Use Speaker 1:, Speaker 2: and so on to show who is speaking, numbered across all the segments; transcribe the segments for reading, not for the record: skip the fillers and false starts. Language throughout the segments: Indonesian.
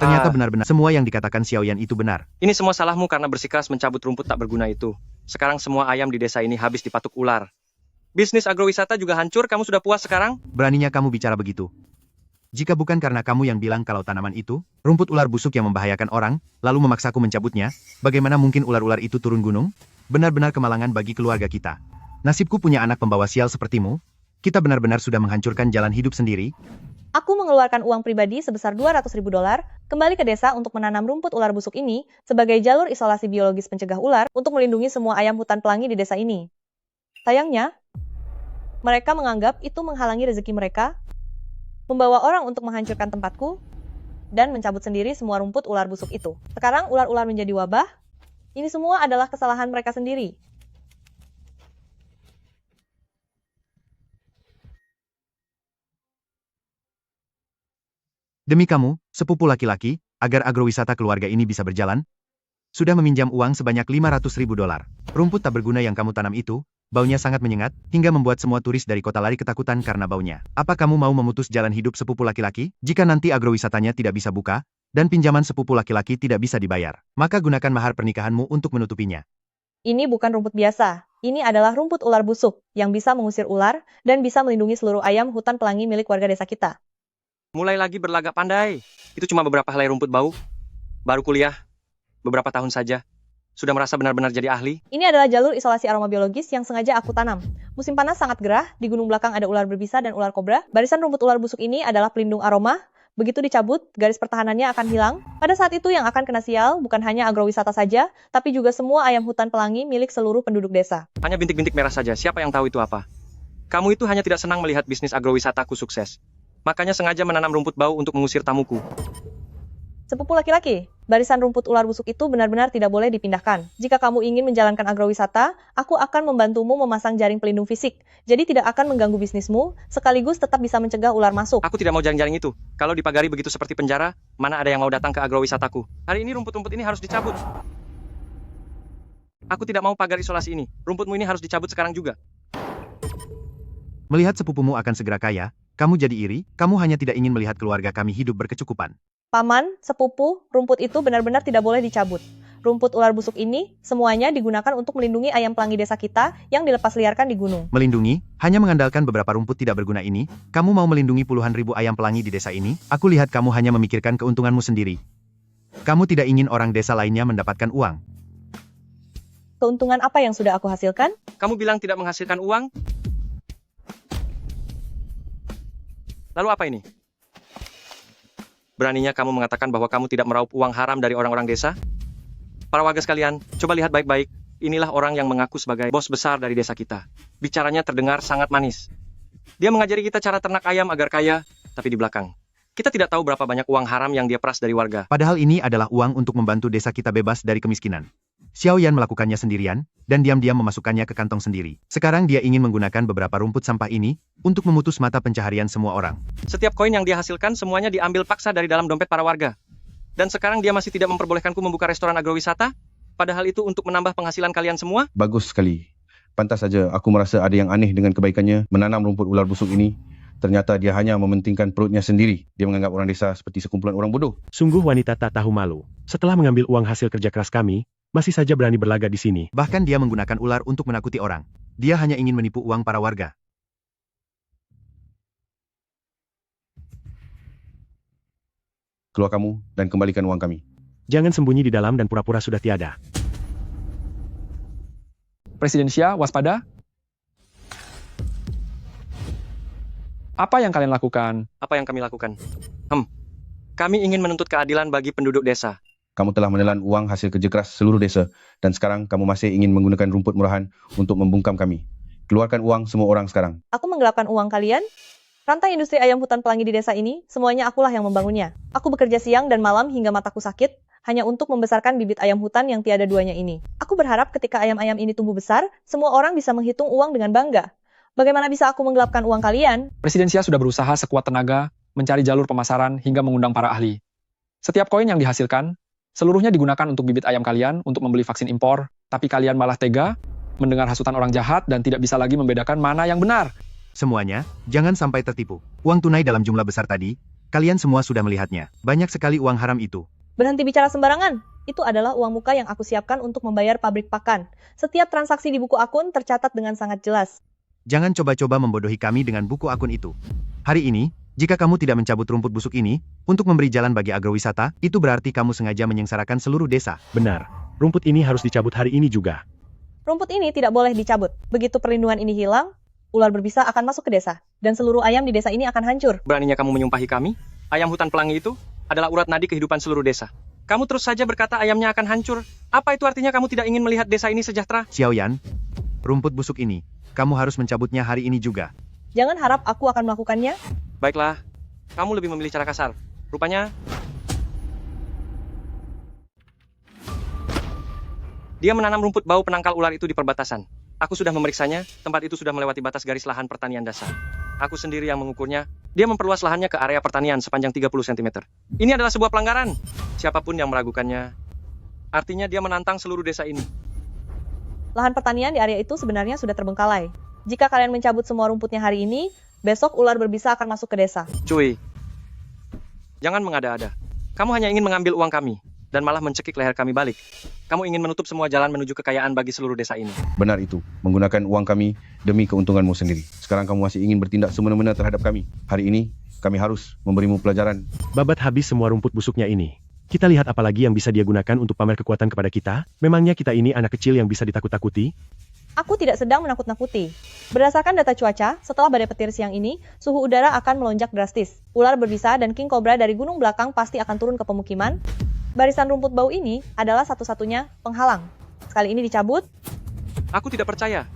Speaker 1: Ternyata benar-benar semua yang dikatakan Xiaoyan itu benar.
Speaker 2: Ini semua salahmu karena bersikeras mencabut rumput tak berguna itu. Sekarang semua ayam di desa ini habis dipatuk ular. Bisnis agrowisata juga hancur, kamu sudah puas sekarang?
Speaker 1: Beraninya kamu bicara begitu. Jika bukan karena kamu yang bilang kalau tanaman itu, rumput ular busuk yang membahayakan orang, lalu memaksaku mencabutnya, bagaimana mungkin ular-ular itu turun gunung? Benar-benar kemalangan bagi keluarga kita. Nasibku punya anak pembawa sial sepertimu. Kita benar-benar sudah menghancurkan jalan hidup sendiri.
Speaker 3: Aku mengeluarkan uang pribadi sebesar $200.000 kembali ke desa untuk menanam rumput ular busuk ini sebagai jalur isolasi biologis pencegah ular untuk melindungi semua ayam hutan pelangi di desa ini. Sayangnya, mereka menganggap itu menghalangi rezeki mereka, membawa orang untuk menghancurkan tempatku, dan mencabut sendiri semua rumput ular busuk itu. Sekarang ular-ular menjadi wabah. Ini semua adalah kesalahan mereka sendiri.
Speaker 1: Demi kamu, sepupu laki-laki, agar agrowisata keluarga ini bisa berjalan, sudah meminjam uang sebanyak $500.000. Rumput tak berguna yang kamu tanam itu, baunya sangat menyengat, hingga membuat semua turis dari kota lari ketakutan karena baunya. Apa kamu mau memutus jalan hidup sepupu laki-laki? Jika nanti agrowisatanya tidak bisa buka, dan pinjaman sepupu laki-laki tidak bisa dibayar, maka gunakan mahar pernikahanmu untuk menutupinya.
Speaker 3: Ini bukan rumput biasa. Ini adalah rumput ular busuk yang bisa mengusir ular dan bisa melindungi seluruh ayam hutan pelangi milik warga desa kita.
Speaker 2: Mulai lagi berlagak pandai. Itu cuma beberapa helai rumput bau. Baru kuliah, beberapa tahun saja. Sudah merasa benar-benar jadi ahli?
Speaker 3: Ini adalah jalur isolasi aroma biologis yang sengaja aku tanam. Musim panas sangat gerah, di gunung belakang ada ular berbisa dan ular kobra. Barisan rumput ular busuk ini adalah pelindung aroma. Begitu dicabut, garis pertahanannya akan hilang. Pada saat itu yang akan kena sial bukan hanya agrowisata saja, tapi juga semua ayam hutan pelangi milik seluruh penduduk desa.
Speaker 2: Hanya bintik-bintik merah saja, siapa yang tahu itu apa? Kamu itu hanya tidak senang melihat bisnis agrowisataku sukses. Makanya sengaja menanam rumput bau untuk mengusir tamuku.
Speaker 3: Sepupu laki-laki, barisan rumput ular busuk itu benar-benar tidak boleh dipindahkan. Jika kamu ingin menjalankan agrowisata, aku akan membantumu memasang jaring pelindung fisik. Jadi tidak akan mengganggu bisnismu, sekaligus tetap bisa mencegah ular masuk.
Speaker 2: Aku tidak mau jaring-jaring itu. Kalau dipagari begitu seperti penjara, mana ada yang mau datang ke agrowisataku? Hari ini rumput-rumput ini harus dicabut. Aku tidak mau pagar isolasi ini. Rumputmu ini harus dicabut sekarang juga.
Speaker 1: Melihat sepupumu akan segera kaya, kamu jadi iri, kamu hanya tidak ingin melihat keluarga kami hidup berkecukupan.
Speaker 3: Paman, sepupu, rumput itu benar-benar tidak boleh dicabut. Rumput ular busuk ini semuanya digunakan untuk melindungi ayam pelangi desa kita yang dilepas liarkan di gunung.
Speaker 1: Melindungi? Hanya mengandalkan beberapa rumput tidak berguna ini? Kamu mau melindungi puluhan ribu ayam pelangi di desa ini? Aku lihat kamu hanya memikirkan keuntunganmu sendiri. Kamu tidak ingin orang desa lainnya mendapatkan uang.
Speaker 3: Keuntungan apa yang sudah aku hasilkan?
Speaker 2: Kamu bilang tidak menghasilkan uang? Lalu apa ini? Beraninya kamu mengatakan bahwa kamu tidak meraup uang haram dari orang-orang desa? Para warga sekalian, coba lihat baik-baik. Inilah orang yang mengaku sebagai bos besar dari desa kita. Bicaranya terdengar sangat manis. Dia mengajari kita cara ternak ayam agar kaya, tapi di belakang kita tidak tahu berapa banyak uang haram yang dia peras dari warga.
Speaker 1: Padahal ini adalah uang untuk membantu desa kita bebas dari kemiskinan. Xiaoyan melakukannya sendirian, dan diam-diam memasukkannya ke kantong sendiri. Sekarang dia ingin menggunakan beberapa rumput sampah ini, untuk memutus mata pencaharian semua orang.
Speaker 2: Setiap koin yang dia hasilkan semuanya diambil paksa dari dalam dompet para warga. Dan sekarang dia masih tidak memperbolehkanku membuka restoran agrowisata? Padahal itu untuk menambah penghasilan kalian semua?
Speaker 4: Bagus sekali. Pantas saja aku merasa ada yang aneh dengan kebaikannya menanam rumput ular busuk ini. Ternyata dia hanya mementingkan perutnya sendiri. Dia menganggap orang desa seperti sekumpulan orang bodoh.
Speaker 5: Sungguh wanita tak tahu malu. Setelah mengambil uang hasil kerja keras kami, masih saja berani berlagak di sini.
Speaker 1: Bahkan dia menggunakan ular untuk menakuti orang. Dia hanya ingin menipu uang para warga.
Speaker 4: Keluar kamu dan kembalikan uang kami.
Speaker 5: Jangan sembunyi di dalam dan pura-pura sudah tiada.
Speaker 6: Presiden Xia, waspada. Apa yang kalian lakukan?
Speaker 2: Apa yang kami lakukan? Kami ingin menuntut keadilan bagi penduduk desa.
Speaker 4: Kamu telah menelan uang hasil kerja keras seluruh desa dan sekarang kamu masih ingin menggunakan rumput murahan untuk membungkam kami. Keluarkan uang semua orang sekarang.
Speaker 3: Aku menggelapkan uang kalian? Rantai industri ayam hutan pelangi di desa ini, semuanya akulah yang membangunnya. Aku bekerja siang dan malam hingga mataku sakit, hanya untuk membesarkan bibit ayam hutan yang tiada duanya ini. Aku berharap ketika ayam-ayam ini tumbuh besar, semua orang bisa menghitung uang dengan bangga. Bagaimana bisa aku menggelapkan uang kalian?
Speaker 6: Presiden Xia sudah berusaha sekuat tenaga mencari jalur pemasaran hingga mengundang para ahli. Setiap koin yang dihasilkan, seluruhnya digunakan untuk bibit ayam kalian untuk membeli vaksin impor, tapi kalian malah tega mendengar hasutan orang jahat dan tidak bisa lagi membedakan mana yang benar.
Speaker 1: Semuanya, jangan sampai tertipu. Uang tunai dalam jumlah besar tadi, Kalian semua sudah melihatnya. Banyak sekali uang haram itu.
Speaker 3: Berhenti bicara sembarangan. Itu adalah uang muka yang aku siapkan untuk membayar pabrik pakan. Setiap transaksi di buku akun tercatat dengan sangat jelas.
Speaker 1: Jangan coba-coba membodohi kami dengan buku akun itu. Hari ini, jika kamu tidak mencabut rumput busuk ini, untuk memberi jalan bagi agrowisata, itu berarti kamu sengaja menyengsarakan seluruh desa.
Speaker 5: Benar, rumput ini harus dicabut hari ini juga.
Speaker 3: Rumput ini tidak boleh dicabut. Begitu perlindungan ini hilang, ular berbisa akan masuk ke desa. Dan seluruh ayam di desa ini akan hancur.
Speaker 2: Beraninya kamu menyumpahi kami? Ayam hutan pelangi itu adalah urat nadi kehidupan seluruh desa. Kamu terus saja berkata ayamnya akan hancur. Apa itu artinya kamu tidak ingin melihat desa ini sejahtera?
Speaker 1: Xiaoyan, rumput busuk ini, kamu harus mencabutnya hari ini juga.
Speaker 3: Jangan harap aku akan melakukannya.
Speaker 2: Baiklah, kamu lebih memilih cara kasar. Rupanya, dia menanam rumput bau penangkal ular itu di perbatasan. Aku sudah memeriksanya, tempat itu sudah melewati batas garis lahan pertanian dasar. Aku sendiri yang mengukurnya. Dia memperluas lahannya ke area pertanian sepanjang 30 cm. Ini adalah sebuah pelanggaran. Siapapun yang meragukannya, artinya dia menantang seluruh desa ini.
Speaker 3: Lahan pertanian di area itu sebenarnya sudah terbengkalai. Jika kalian mencabut semua rumputnya hari ini, besok ular berbisa akan masuk ke desa.
Speaker 2: Cuy, jangan mengada-ada. Kamu hanya ingin mengambil uang kami, dan malah mencekik leher kami balik. Kamu ingin menutup semua jalan menuju kekayaan bagi seluruh desa ini.
Speaker 4: Benar itu, menggunakan uang kami demi keuntunganmu sendiri. Sekarang kamu masih ingin bertindak semena-mena terhadap kami. Hari ini, kami harus memberimu pelajaran.
Speaker 5: Babat habis semua rumput busuknya ini. Kita lihat apa lagi yang bisa dia gunakan untuk pamer kekuatan kepada kita. Memangnya kita ini anak kecil yang bisa ditakut-takuti?
Speaker 3: Aku tidak sedang menakut-nakuti. Berdasarkan data cuaca, setelah badai petir siang ini, suhu udara akan melonjak drastis. Ular berbisa dan king cobra dari gunung belakang pasti akan turun ke pemukiman. Barisan rumput bau ini adalah satu-satunya penghalang. Sekali ini dicabut,
Speaker 2: Aku tidak percaya.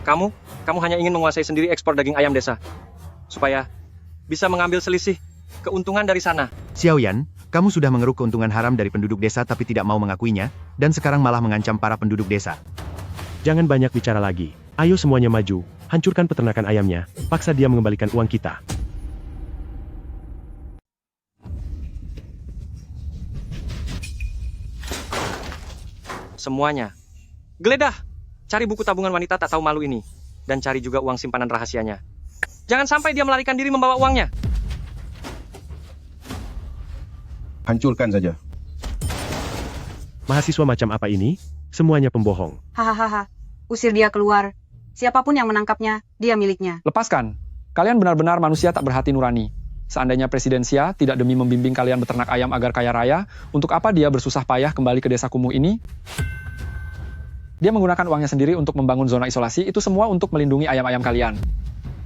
Speaker 2: Kamu hanya ingin menguasai sendiri ekspor daging ayam desa. Supaya bisa mengambil selisih keuntungan dari sana.
Speaker 1: Xiaoyan, kamu sudah mengeruk keuntungan haram dari penduduk desa tapi tidak mau mengakuinya, dan sekarang malah mengancam para penduduk desa.
Speaker 5: Jangan banyak bicara lagi. Ayo semuanya maju, hancurkan peternakan ayamnya, paksa dia mengembalikan uang kita.
Speaker 2: Semuanya. Geledah! Cari buku tabungan wanita tak tahu malu ini. Dan cari juga uang simpanan rahasianya. Jangan sampai dia melarikan diri membawa uangnya.
Speaker 4: Hancurkan saja.
Speaker 5: Mahasiswa macam apa ini? Semuanya pembohong.
Speaker 7: Hahaha, usir dia keluar. Siapapun yang menangkapnya, dia miliknya.
Speaker 6: Lepaskan. Kalian benar-benar manusia tak berhati nurani. Seandainya Presiden Xia tidak demi membimbing kalian beternak ayam agar kaya raya, untuk apa dia bersusah payah kembali ke desa kumuh ini? Dia menggunakan uangnya sendiri untuk membangun zona isolasi, itu semua untuk melindungi ayam-ayam kalian.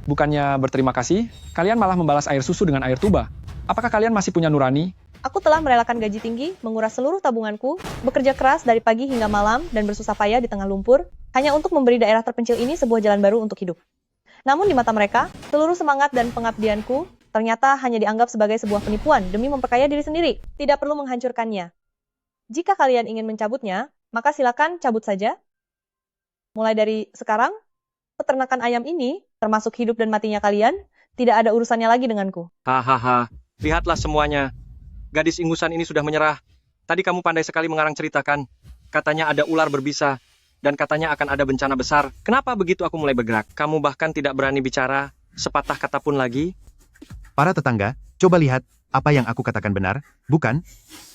Speaker 6: Bukannya berterima kasih, kalian malah membalas air susu dengan air tuba. Apakah kalian masih punya nurani?
Speaker 3: aku telah merelakan gaji tinggi, menguras seluruh tabunganku, bekerja keras dari pagi hingga malam, dan bersusah payah di tengah lumpur, hanya untuk memberi daerah terpencil ini sebuah jalan baru untuk hidup. Namun di mata mereka, seluruh semangat dan pengabdianku ternyata hanya dianggap sebagai sebuah penipuan demi memperkaya diri sendiri. Tidak perlu menghancurkannya. Jika kalian ingin mencabutnya, maka silakan cabut saja. Mulai dari sekarang, peternakan ayam ini, termasuk hidup dan matinya kalian, tidak ada urusannya lagi denganku.
Speaker 2: Hahaha, lihatlah semuanya. Gadis ingusan ini sudah menyerah. Tadi kamu pandai sekali mengarang ceritakan. Katanya ada ular berbisa, dan katanya akan ada bencana besar. Kenapa begitu aku mulai bergerak? Kamu bahkan tidak berani bicara sepatah kata pun lagi?
Speaker 1: Para tetangga, coba lihat, apa yang aku katakan benar, bukan?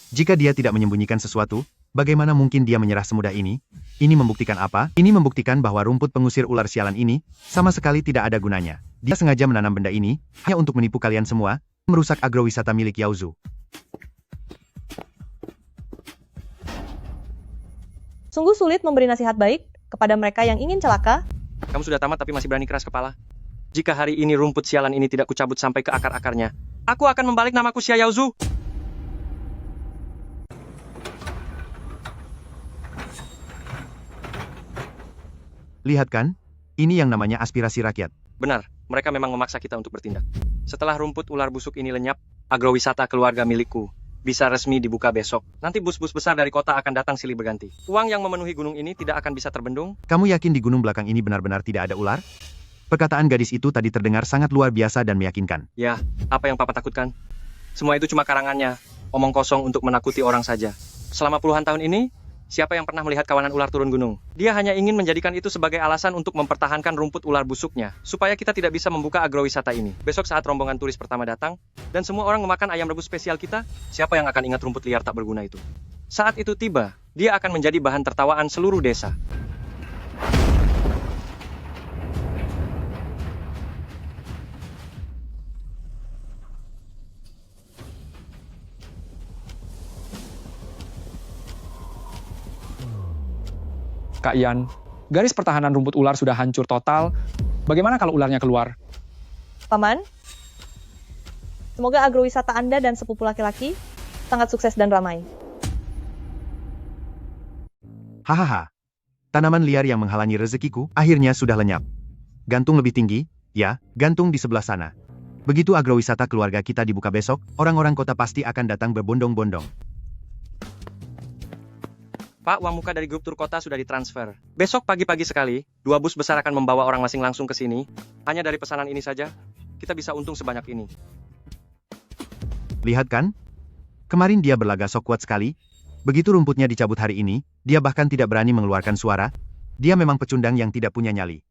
Speaker 1: Jika dia tidak menyembunyikan sesuatu, bagaimana mungkin dia menyerah semudah ini? Ini membuktikan apa? Ini membuktikan bahwa rumput pengusir ular sialan ini, sama sekali tidak ada gunanya. Dia sengaja menanam benda ini, hanya untuk menipu kalian semua, merusak agrowisata milik Yaozu.
Speaker 3: Sungguh sulit memberi nasihat baik kepada mereka yang ingin celaka.
Speaker 2: Kamu sudah tamat tapi masih berani keras kepala. Jika hari ini rumput sialan ini tidak kucabut sampai ke akar-akarnya, aku akan membalik namaku Xia Yaozu.
Speaker 1: Lihat kan? Ini yang namanya aspirasi rakyat.
Speaker 2: Benar, mereka memang memaksa kita untuk bertindak. Setelah rumput ular busuk ini lenyap, agrowisata keluarga milikku bisa resmi dibuka besok. Nanti bus-bus besar dari kota akan datang silih berganti. Uang yang memenuhi gunung ini tidak akan bisa terbendung.
Speaker 1: Kamu yakin di gunung belakang ini benar-benar tidak ada ular? Perkataan gadis itu tadi terdengar sangat luar biasa dan meyakinkan.
Speaker 2: Ya, apa yang papa takutkan? Semua itu cuma karangannya, omong kosong untuk menakuti orang saja. Selama puluhan tahun ini, Siapa yang pernah melihat kawanan ular turun gunung? Dia hanya ingin menjadikan itu sebagai alasan untuk mempertahankan rumput ular busuknya, supaya kita tidak bisa membuka agrowisata ini. Besok saat rombongan turis pertama datang, dan semua orang memakan ayam rebus spesial kita, siapa yang akan ingat rumput liar tak berguna itu? Saat itu tiba, dia akan menjadi bahan tertawaan seluruh desa.
Speaker 6: Kak Ian, garis pertahanan rumput ular sudah hancur total. Bagaimana kalau ularnya keluar?
Speaker 3: Paman, semoga agrowisata Anda dan sepupu laki-laki sangat sukses dan ramai.
Speaker 1: Hahaha. Tanaman liar yang menghalangi rezekiku akhirnya sudah lenyap. Gantung lebih tinggi, ya, gantung di sebelah sana. Begitu agrowisata keluarga kita dibuka besok, orang-orang kota pasti akan datang berbondong-bondong.
Speaker 2: Pak, uang muka dari grup tur kota sudah ditransfer. Besok pagi-pagi sekali, 2 bus besar akan membawa orang masing langsung ke sini. Hanya dari pesanan ini saja, kita bisa untung sebanyak ini.
Speaker 1: Lihat kan? Kemarin dia berlaga sok kuat sekali. Begitu rumputnya dicabut hari ini, dia bahkan tidak berani mengeluarkan suara. Dia memang pecundang yang tidak punya nyali.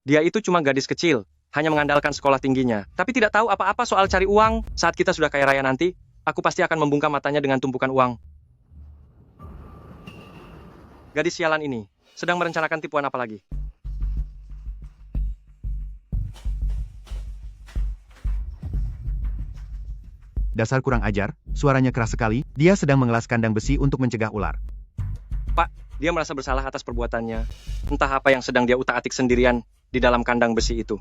Speaker 2: Dia itu cuma gadis kecil, hanya mengandalkan sekolah tingginya, tapi tidak tahu apa-apa soal cari uang. Saat kita sudah kaya raya nanti, aku pasti akan membungkam matanya dengan tumpukan uang. Gadis sialan ini sedang merencanakan tipuan apa lagi?
Speaker 1: Dasar kurang ajar, suaranya keras sekali. Dia sedang mengelas kandang besi untuk mencegah ular.
Speaker 2: Pak, dia merasa bersalah atas perbuatannya. Entah apa yang sedang dia utak-atik sendirian di dalam kandang besi itu.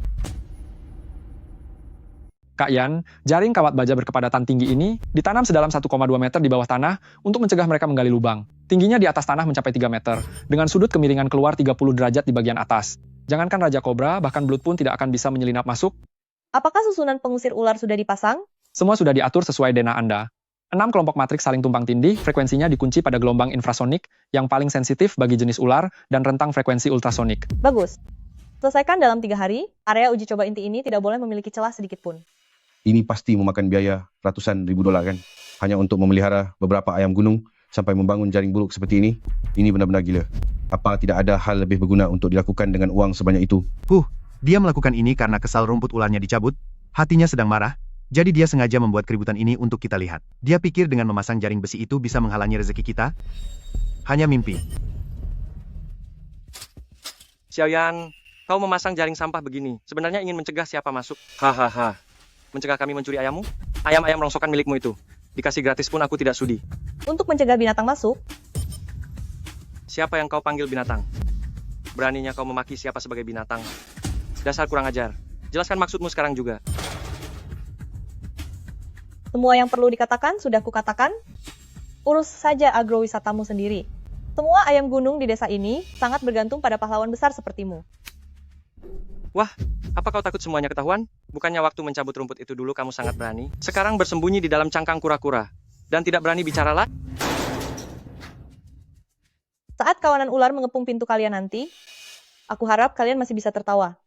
Speaker 6: Kak Ian, jaring kawat baja berkepadatan tinggi ini ditanam sedalam 1,2 meter di bawah tanah untuk mencegah mereka menggali lubang. Tingginya di atas tanah mencapai 3 meter, dengan sudut kemiringan keluar 30 derajat di bagian atas. Jangankan Raja Kobra, bahkan belut pun tidak akan bisa menyelinap masuk.
Speaker 3: Apakah susunan pengusir ular sudah dipasang?
Speaker 6: Semua sudah diatur sesuai denah Anda. 6 kelompok matriks saling tumpang tindih, frekuensinya dikunci pada gelombang infrasonik yang paling sensitif bagi jenis ular dan rentang frekuensi ultrasonik.
Speaker 3: Bagus. Selesaikan dalam 3 hari, area uji coba inti ini tidak boleh memiliki celah sedikit pun.
Speaker 4: Ini pasti memakan biaya ratusan ribu dolar kan? Hanya untuk memelihara beberapa ayam gunung sampai membangun jaring buluk seperti ini. Ini benar-benar gila. Apa tidak ada hal lebih berguna untuk dilakukan dengan uang sebanyak itu?
Speaker 1: Dia melakukan ini karena kesal rumput ularnya dicabut. Hatinya sedang marah. Jadi dia sengaja membuat keributan ini untuk kita lihat. Dia pikir dengan memasang jaring besi itu bisa menghalangi rezeki kita. Hanya mimpi.
Speaker 2: Xiaoyan, kau memasang jaring sampah begini, sebenarnya ingin mencegah siapa masuk. Hahaha. Mencegah kami mencuri ayammu? Ayam-ayam rongsokan milikmu itu. Dikasih gratis pun aku tidak sudi.
Speaker 3: Untuk mencegah binatang masuk,
Speaker 2: Siapa yang kau panggil binatang? Beraninya kau memaki siapa sebagai binatang? Dasar kurang ajar. Jelaskan maksudmu sekarang juga.
Speaker 3: semua yang perlu dikatakan sudah kukatakan. Urus saja agrowisatamu sendiri. Semua ayam gunung di desa ini sangat bergantung pada pahlawan besar sepertimu.
Speaker 2: Wah, apa kau takut semuanya ketahuan? Bukannya waktu mencabut rumput itu dulu kamu sangat berani? Sekarang bersembunyi di dalam cangkang kura-kura. Dan tidak berani bicara lagi?
Speaker 3: Saat kawanan ular mengepung pintu kalian nanti, aku harap kalian masih bisa tertawa.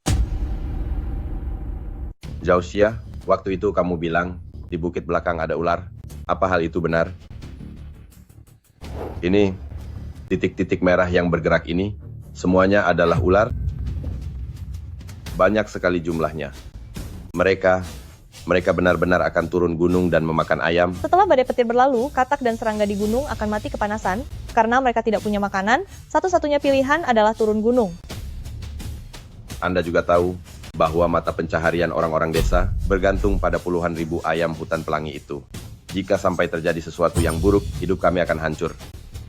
Speaker 8: Zhao-Xia, waktu itu kamu bilang di bukit belakang ada ular. Apa hal itu benar? Ini, titik-titik merah yang bergerak ini, semuanya adalah ular. Banyak sekali jumlahnya. Mereka benar-benar akan turun gunung dan memakan ayam.
Speaker 3: Setelah badai petir berlalu, katak dan serangga di gunung akan mati kepanasan. Karena mereka tidak punya makanan, satu-satunya pilihan adalah turun gunung.
Speaker 8: Anda juga tahu bahwa mata pencaharian orang-orang desa bergantung pada puluhan ribu ayam hutan pelangi itu. Jika sampai terjadi sesuatu yang buruk, hidup kami akan hancur.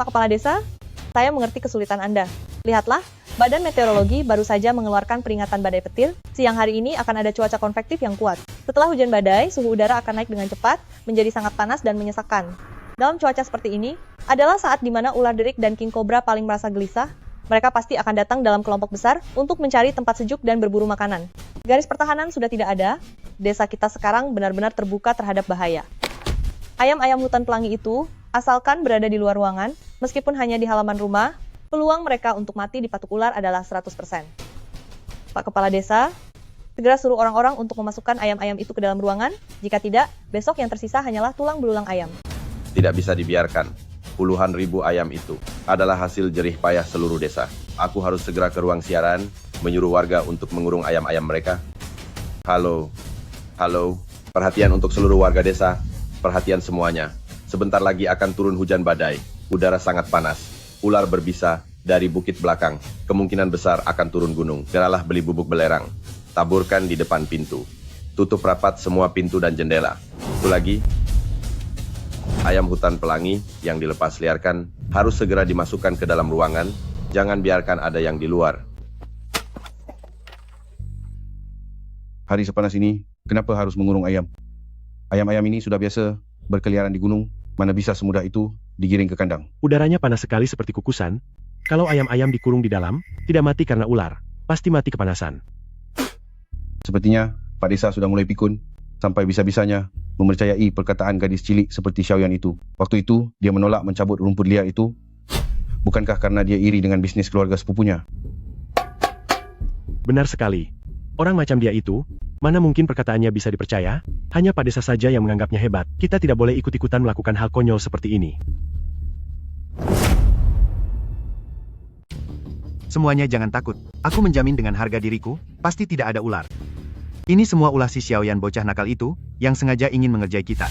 Speaker 3: Pak Kepala Desa, saya mengerti kesulitan Anda. Lihatlah, Badan Meteorologi baru saja mengeluarkan peringatan badai petir. Siang hari ini akan ada cuaca konvektif yang kuat. Setelah hujan badai, suhu udara akan naik dengan cepat, menjadi sangat panas dan menyesakan. Dalam cuaca seperti ini, adalah saat di mana ular derik dan king cobra paling merasa gelisah. Mereka pasti akan datang dalam kelompok besar untuk mencari tempat sejuk dan berburu makanan. Garis pertahanan sudah tidak ada. Desa kita sekarang benar-benar terbuka terhadap bahaya. Ayam-ayam hutan pelangi itu, asalkan berada di luar ruangan, meskipun hanya di halaman rumah, peluang mereka untuk mati dipatuk ular adalah 100%. Pak Kepala Desa, segera suruh orang-orang untuk memasukkan ayam-ayam itu ke dalam ruangan. Jika tidak, besok yang tersisa hanyalah tulang belulang ayam.
Speaker 8: Tidak bisa dibiarkan. puluhan ribu ayam itu adalah hasil jerih payah seluruh desa. Aku harus segera ke ruang siaran, menyuruh warga untuk mengurung ayam-ayam mereka. Halo, halo, perhatian untuk seluruh warga desa, perhatian semuanya. Sebentar lagi akan turun hujan badai, udara sangat panas, ular berbisa dari bukit belakang, kemungkinan besar akan turun gunung. Segeralah beli bubuk belerang, taburkan di depan pintu. Tutup rapat semua pintu dan jendela. Itu lagi, ayam hutan pelangi yang dilepas liarkan harus segera dimasukkan ke dalam ruangan, jangan biarkan ada yang di luar.
Speaker 4: Hari sepanas ini, kenapa harus mengurung ayam? Ayam-ayam ini sudah biasa berkeliaran di gunung, mana bisa semudah itu digiring ke kandang.
Speaker 5: Udaranya panas sekali seperti kukusan. Kalau ayam-ayam dikurung di dalam, tidak mati karena ular, pasti mati kepanasan.
Speaker 4: Sepertinya Pak Desa sudah mulai pikun, sampai bisa-bisanya mempercayai perkataan gadis cilik seperti Xiaoyan itu. Waktu itu, dia menolak mencabut rumput liar itu. Bukankah karena dia iri dengan bisnis keluarga sepupunya?
Speaker 5: Benar sekali. Orang macam dia itu, mana mungkin perkataannya bisa dipercaya? Hanya Pak Desa saja yang menganggapnya hebat. Kita tidak boleh ikut-ikutan melakukan hal konyol seperti ini.
Speaker 1: Semuanya jangan takut. Aku menjamin dengan harga diriku, pasti tidak ada ular. Ini semua ulah si Xiaoyan bocah nakal itu, yang sengaja ingin mengerjai kita.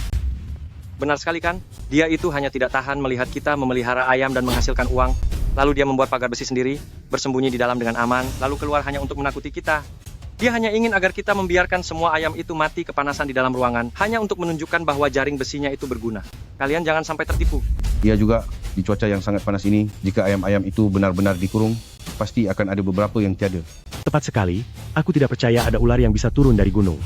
Speaker 2: Benar sekali kan? Dia itu hanya tidak tahan melihat kita memelihara ayam dan menghasilkan uang. Lalu dia membuat pagar besi sendiri, bersembunyi di dalam dengan aman, lalu keluar hanya untuk menakuti kita. Dia hanya ingin agar kita membiarkan semua ayam itu mati kepanasan di dalam ruangan, hanya untuk menunjukkan bahwa jaring besinya itu berguna. Kalian jangan sampai tertipu.
Speaker 4: Dia juga, di cuaca yang sangat panas ini, jika ayam-ayam itu benar-benar dikurung, pasti akan ada beberapa yang tiada.
Speaker 5: Tepat sekali, aku tidak percaya ada ular yang bisa turun dari gunung.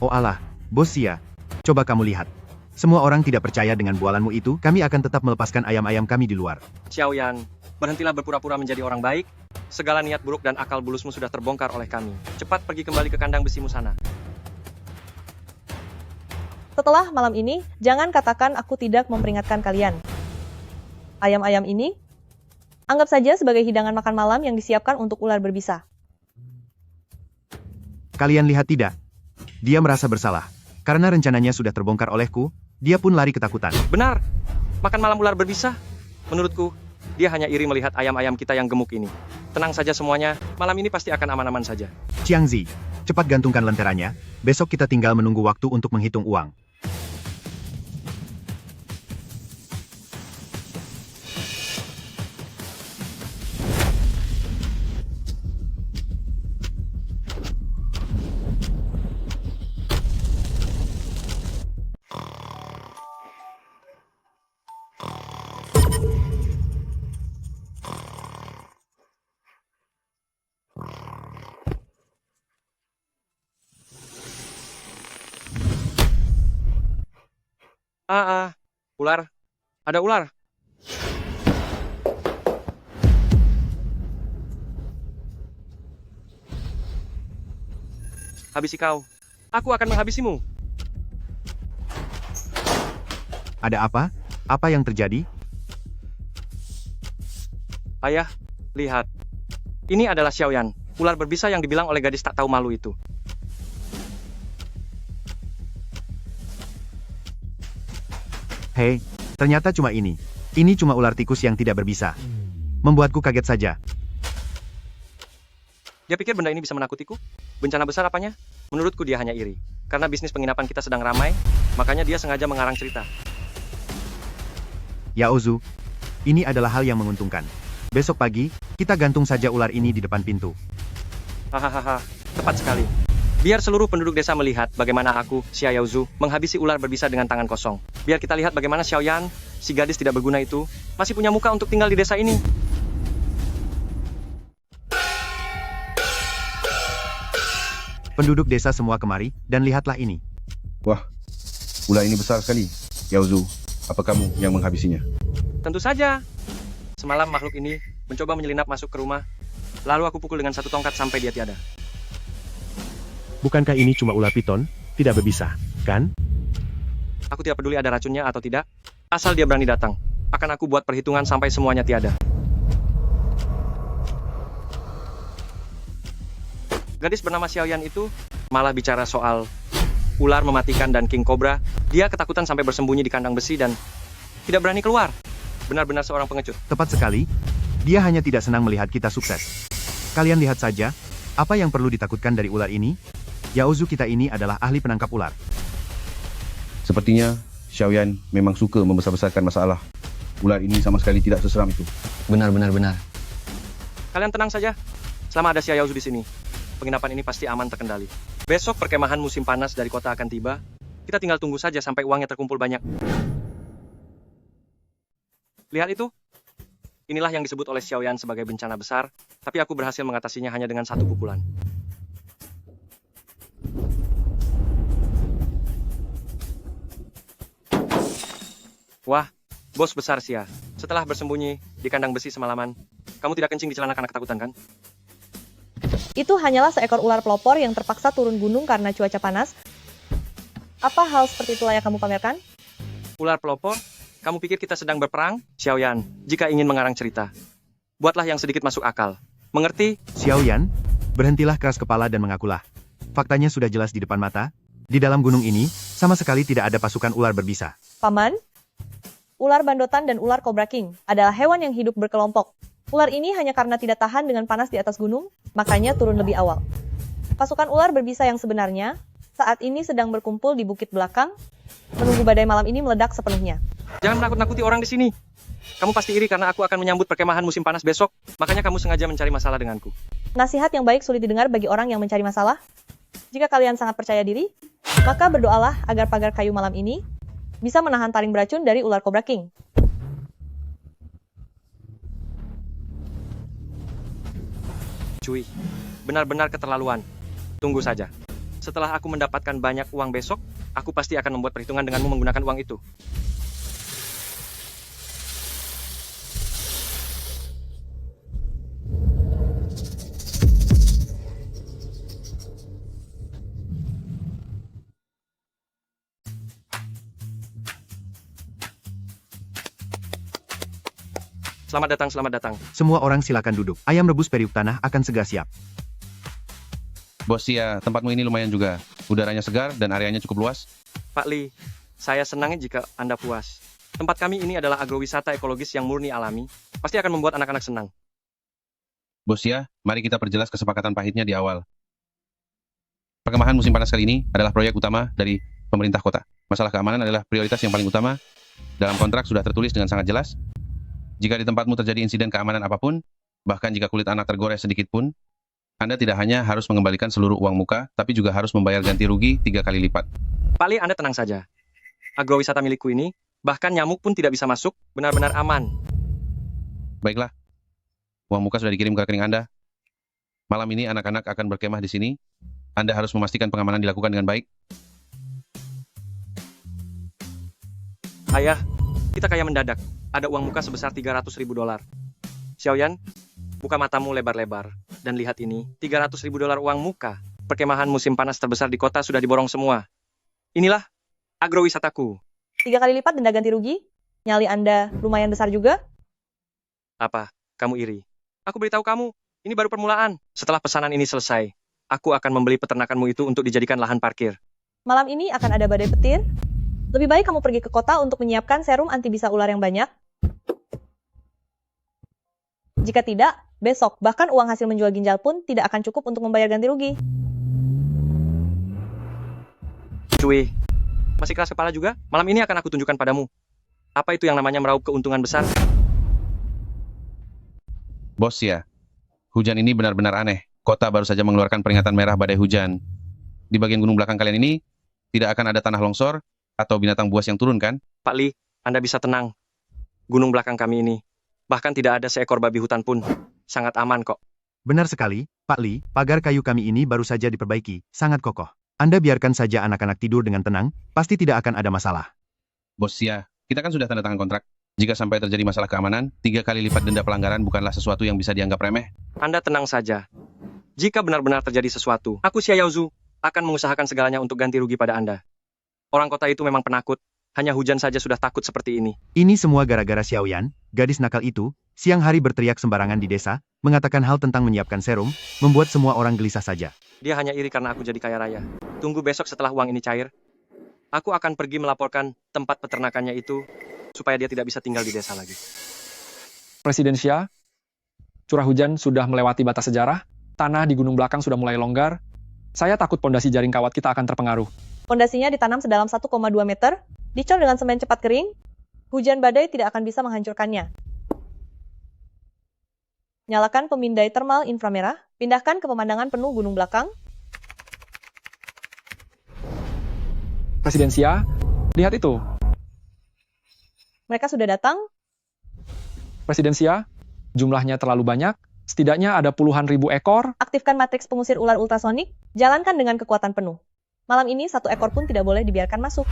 Speaker 1: Oh alah, Bos Xia. Coba kamu lihat. Semua orang tidak percaya dengan bualanmu itu, kami akan tetap melepaskan ayam-ayam kami di luar.
Speaker 2: Xiaoyan, berhentilah berpura-pura menjadi orang baik. Segala niat buruk dan akal bulusmu sudah terbongkar oleh kami. Cepat pergi kembali ke kandang besimu sana.
Speaker 3: Setelah malam ini, jangan katakan aku tidak memperingatkan kalian. Ayam-ayam ini, anggap saja sebagai hidangan makan malam yang disiapkan untuk ular berbisa.
Speaker 1: Kalian lihat tidak? Dia merasa bersalah. Karena rencananya sudah terbongkar olehku, dia pun lari ketakutan.
Speaker 2: Benar, makan malam ular berbisa. Menurutku, dia hanya iri melihat ayam-ayam kita yang gemuk ini. Tenang saja semuanya, malam ini pasti akan aman-aman saja.
Speaker 1: Xiangzi, cepat gantungkan lenteranya, besok kita tinggal menunggu waktu untuk menghitung uang.
Speaker 2: Ular. Ada ular. Habisi kau. Aku akan menghabisimu.
Speaker 1: Ada apa? Apa yang terjadi?
Speaker 2: Ayah, lihat. Ini adalah Xiaoyan, ular berbisa yang dibilang oleh gadis tak tahu malu itu.
Speaker 1: Hei, ternyata cuma ini. Ini cuma ular tikus yang tidak berbisa. Membuatku kaget saja.
Speaker 2: Dia pikir benda ini bisa menakutiku? Bencana besar apanya? Menurutku dia hanya iri. Karena bisnis penginapan kita sedang ramai, makanya dia sengaja mengarang cerita.
Speaker 1: Ya Ozu, ini adalah hal yang menguntungkan. Besok pagi, kita gantung saja ular ini di depan pintu.
Speaker 2: Hahaha, tepat sekali. Biar seluruh penduduk desa melihat bagaimana aku, Xia Yaozu, menghabisi ular berbisa dengan tangan kosong. Biar kita lihat bagaimana Xiaoyan, si gadis tidak berguna itu, masih punya muka untuk tinggal di desa ini.
Speaker 1: Penduduk desa semua kemari, dan lihatlah ini.
Speaker 4: Wah, ular ini besar sekali. Yaozu, apa kamu yang menghabisinya?
Speaker 2: Tentu saja. Semalam makhluk ini mencoba menyelinap masuk ke rumah, lalu aku pukul dengan satu tongkat sampai dia tiada.
Speaker 5: Bukankah ini cuma ular piton, tidak berbisa, kan?
Speaker 2: Aku tidak peduli ada racunnya atau tidak, asal dia berani datang. Akan aku buat perhitungan sampai semuanya tiada. Gadis bernama Xiaoyan itu malah bicara soal ular mematikan dan king cobra, dia ketakutan sampai bersembunyi di kandang besi dan tidak berani keluar. Benar-benar seorang pengecut.
Speaker 1: Tepat sekali. Dia hanya tidak senang melihat kita sukses. Kalian lihat saja, apa yang perlu ditakutkan dari ular ini? Yaozu kita ini adalah ahli penangkap ular.
Speaker 4: Sepertinya Xiaoyan memang suka membesar-besarkan masalah. Ular ini sama sekali tidak seseram itu.
Speaker 9: Benar.
Speaker 2: Kalian tenang saja. Selama ada Xia Yaozu di sini, penginapan ini pasti aman terkendali. Besok perkemahan musim panas dari kota akan tiba. Kita tinggal tunggu saja sampai uangnya terkumpul banyak. Lihat itu. Inilah yang disebut oleh Xiaoyan sebagai bencana besar, tapi aku berhasil mengatasinya hanya dengan satu pukulan. Wah, bos besar Xia. Setelah bersembunyi di kandang besi semalaman, kamu tidak kencing di celana karena ketakutan kan?
Speaker 3: Itu hanyalah seekor ular pelopor yang terpaksa turun gunung karena cuaca panas. Apa hal seperti itulah yang kamu pamerkan?
Speaker 2: Ular pelopor? Kamu pikir kita sedang berperang? Xiaoyan, jika ingin mengarang cerita, buatlah yang sedikit masuk akal. Mengerti?
Speaker 1: Xiaoyan, berhentilah keras kepala dan mengakulah. Faktanya sudah jelas di depan mata. Di dalam gunung ini, sama sekali tidak ada pasukan ular berbisa.
Speaker 3: Paman, ular bandotan dan ular Cobra King adalah hewan yang hidup berkelompok. Ular ini hanya karena tidak tahan dengan panas di atas gunung, makanya turun lebih awal. Pasukan ular berbisa yang sebenarnya, saat ini sedang berkumpul di bukit belakang, menunggu badai malam ini meledak sepenuhnya.
Speaker 2: Jangan menakut-nakuti orang di sini. Kamu pasti iri karena aku akan menyambut perkemahan musim panas besok, makanya kamu sengaja mencari masalah denganku.
Speaker 3: Nasihat yang baik sulit didengar bagi orang yang mencari masalah. Jika kalian sangat percaya diri, maka berdoalah agar pagar kayu malam ini bisa menahan taring beracun dari ular Cobra King.
Speaker 2: Cuy, benar-benar keterlaluan. Tunggu saja. Setelah aku mendapatkan banyak uang besok, aku pasti akan membuat perhitungan denganmu menggunakan uang itu. Selamat datang.
Speaker 1: Semua orang silakan duduk. Ayam rebus periuk tanah akan segera siap.
Speaker 4: Bos Xia, tempatmu ini lumayan juga. Udaranya segar dan areanya cukup luas.
Speaker 2: Pak Li, saya senang jika Anda puas. Tempat kami ini adalah agrowisata ekologis yang murni alami, pasti akan membuat anak-anak senang.
Speaker 4: Bos Xia, mari kita perjelas kesepakatan pahitnya di awal. Perkemahan musim panas kali ini adalah proyek utama dari pemerintah kota. Masalah keamanan adalah prioritas yang paling utama. Dalam kontrak sudah tertulis dengan sangat jelas. Jika di tempatmu terjadi insiden keamanan apapun, bahkan jika kulit anak tergores sedikit pun, Anda tidak hanya harus mengembalikan seluruh uang muka, tapi juga harus membayar ganti rugi 3 kali lipat.
Speaker 2: Pak Li, Anda tenang saja. Agrowisata milikku ini, bahkan nyamuk pun tidak bisa masuk, benar-benar aman.
Speaker 4: Baiklah, uang muka sudah dikirim ke rekening Anda. Malam ini anak-anak akan berkemah di sini. Anda harus memastikan pengamanan dilakukan dengan baik.
Speaker 2: Ayah, kita kaya mendadak. Ada uang muka sebesar $300.000. Xiaoyan, buka matamu lebar-lebar. Dan lihat ini, $300.000 uang muka. Perkemahan musim panas terbesar di kota sudah diborong semua. Inilah agrowisataku.
Speaker 3: 3 kali lipat denda ganti rugi? Nyali Anda lumayan besar juga?
Speaker 2: Apa? Kamu iri? Aku beritahu kamu, ini baru permulaan. Setelah pesanan ini selesai, aku akan membeli peternakanmu itu untuk dijadikan lahan parkir.
Speaker 3: Malam ini akan ada badai petir. Lebih baik kamu pergi ke kota untuk menyiapkan serum anti bisa ular yang banyak. Jika tidak, besok bahkan uang hasil menjual ginjal pun tidak akan cukup untuk membayar ganti rugi.
Speaker 2: Cuy, masih keras kepala juga? Malam ini akan aku tunjukkan padamu. Apa itu yang namanya meraup keuntungan besar?
Speaker 4: Bos Xia, hujan ini benar-benar aneh. Kota baru saja mengeluarkan peringatan merah badai hujan. Di bagian gunung belakang kalian ini, tidak akan ada tanah longsor atau binatang buas yang turun, kan?
Speaker 2: Pak Li, Anda bisa tenang. Gunung belakang kami ini, bahkan tidak ada seekor babi hutan pun. Sangat aman kok.
Speaker 1: Benar sekali, Pak Li, pagar kayu kami ini baru saja diperbaiki, sangat kokoh. Anda biarkan saja anak-anak tidur dengan tenang, pasti tidak akan ada masalah.
Speaker 4: Bos Xia, kita kan sudah tanda tangan kontrak. Jika sampai terjadi masalah keamanan, 3 kali lipat denda pelanggaran bukanlah sesuatu yang bisa dianggap remeh.
Speaker 2: Anda tenang saja. Jika benar-benar terjadi sesuatu, aku Xia Yaozu akan mengusahakan segalanya untuk ganti rugi pada Anda. Orang kota itu memang penakut, hanya hujan saja sudah takut seperti ini.
Speaker 1: Ini semua gara-gara Xiaoyan, gadis nakal itu, siang hari berteriak sembarangan di desa, mengatakan hal tentang menyiapkan serum, membuat semua orang gelisah saja.
Speaker 2: Dia hanya iri karena aku jadi kaya raya. Tunggu besok setelah uang ini cair. Aku akan pergi melaporkan tempat peternakannya itu supaya dia tidak bisa tinggal di desa lagi.
Speaker 6: Presidensia, curah hujan sudah melewati batas sejarah, tanah di gunung belakang sudah mulai longgar. Saya takut pondasi jaring kawat kita akan terpengaruh.
Speaker 3: Pondasinya ditanam sedalam 1,2 meter, dicor dengan semen cepat kering, hujan badai tidak akan bisa menghancurkannya. Nyalakan pemindai termal inframerah, pindahkan ke pemandangan penuh gunung belakang.
Speaker 6: Presidensia, lihat itu.
Speaker 3: Mereka sudah datang.
Speaker 6: Presidensia, jumlahnya terlalu banyak, setidaknya ada puluhan ribu ekor.
Speaker 3: Aktifkan matriks pengusir ular ultrasonik, jalankan dengan kekuatan penuh. Malam ini 1 ekor pun tidak boleh dibiarkan masuk.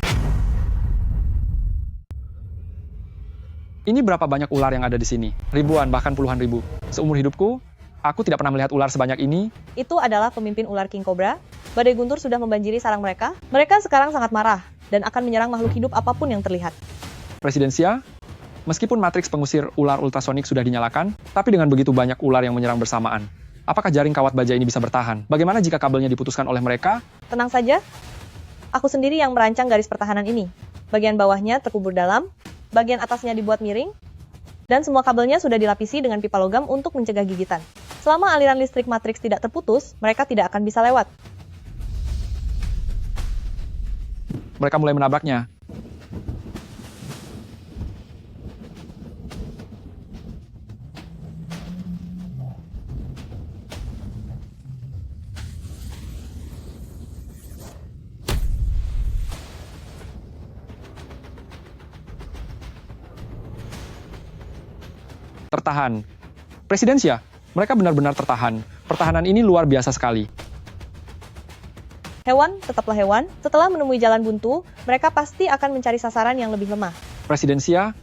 Speaker 6: Ini berapa banyak ular yang ada di sini? Ribuan, bahkan puluhan ribu. Seumur hidupku, aku tidak pernah melihat ular sebanyak ini.
Speaker 3: Itu adalah pemimpin ular King Cobra. Badai guntur sudah membanjiri sarang mereka. Mereka sekarang sangat marah dan akan menyerang makhluk hidup apapun yang terlihat.
Speaker 6: Presidensia, meskipun matriks pengusir ular ultrasonik sudah dinyalakan, tapi dengan begitu banyak ular yang menyerang bersamaan, apakah jaring kawat baja ini bisa bertahan? Bagaimana jika kabelnya diputuskan oleh mereka?
Speaker 3: Tenang saja, aku sendiri yang merancang garis pertahanan ini. Bagian bawahnya terkubur dalam, bagian atasnya dibuat miring, dan semua kabelnya sudah dilapisi dengan pipa logam untuk mencegah gigitan. Selama aliran listrik matriks tidak terputus, mereka tidak akan bisa lewat.
Speaker 6: Mereka mulai menabraknya. Tertahan. Presidensia, mereka benar-benar tertahan. Pertahanan ini luar biasa sekali.
Speaker 3: Hewan, tetaplah hewan. Setelah menemui jalan buntu, mereka pasti akan mencari sasaran yang lebih lemah.
Speaker 6: Presidensia,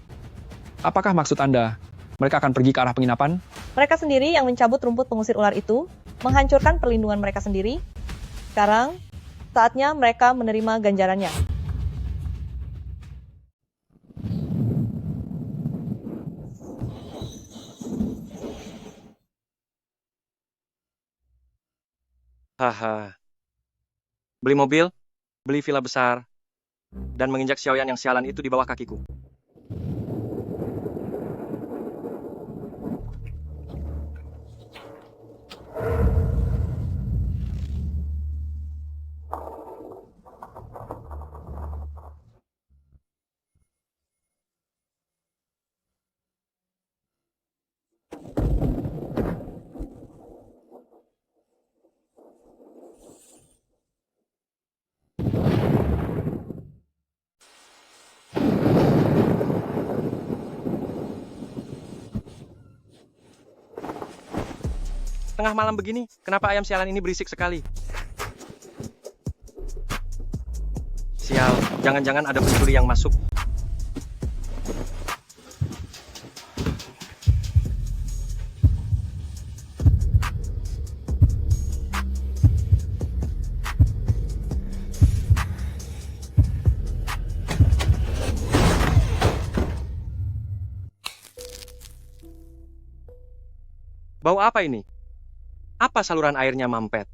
Speaker 6: apakah maksud Anda? Mereka akan pergi ke arah penginapan?
Speaker 3: Mereka sendiri yang mencabut rumput pengusir ular itu, menghancurkan perlindungan mereka sendiri. Sekarang, saatnya mereka menerima ganjarannya.
Speaker 2: Haha. Beli mobil, beli villa besar, dan menginjak Xiaoyan yang sialan itu di bawah kakiku. Tengah malam begini, kenapa ayam sialan ini berisik sekali? Sial, jangan-jangan ada pencuri yang masuk. Bau apa ini? Apa saluran airnya mampet?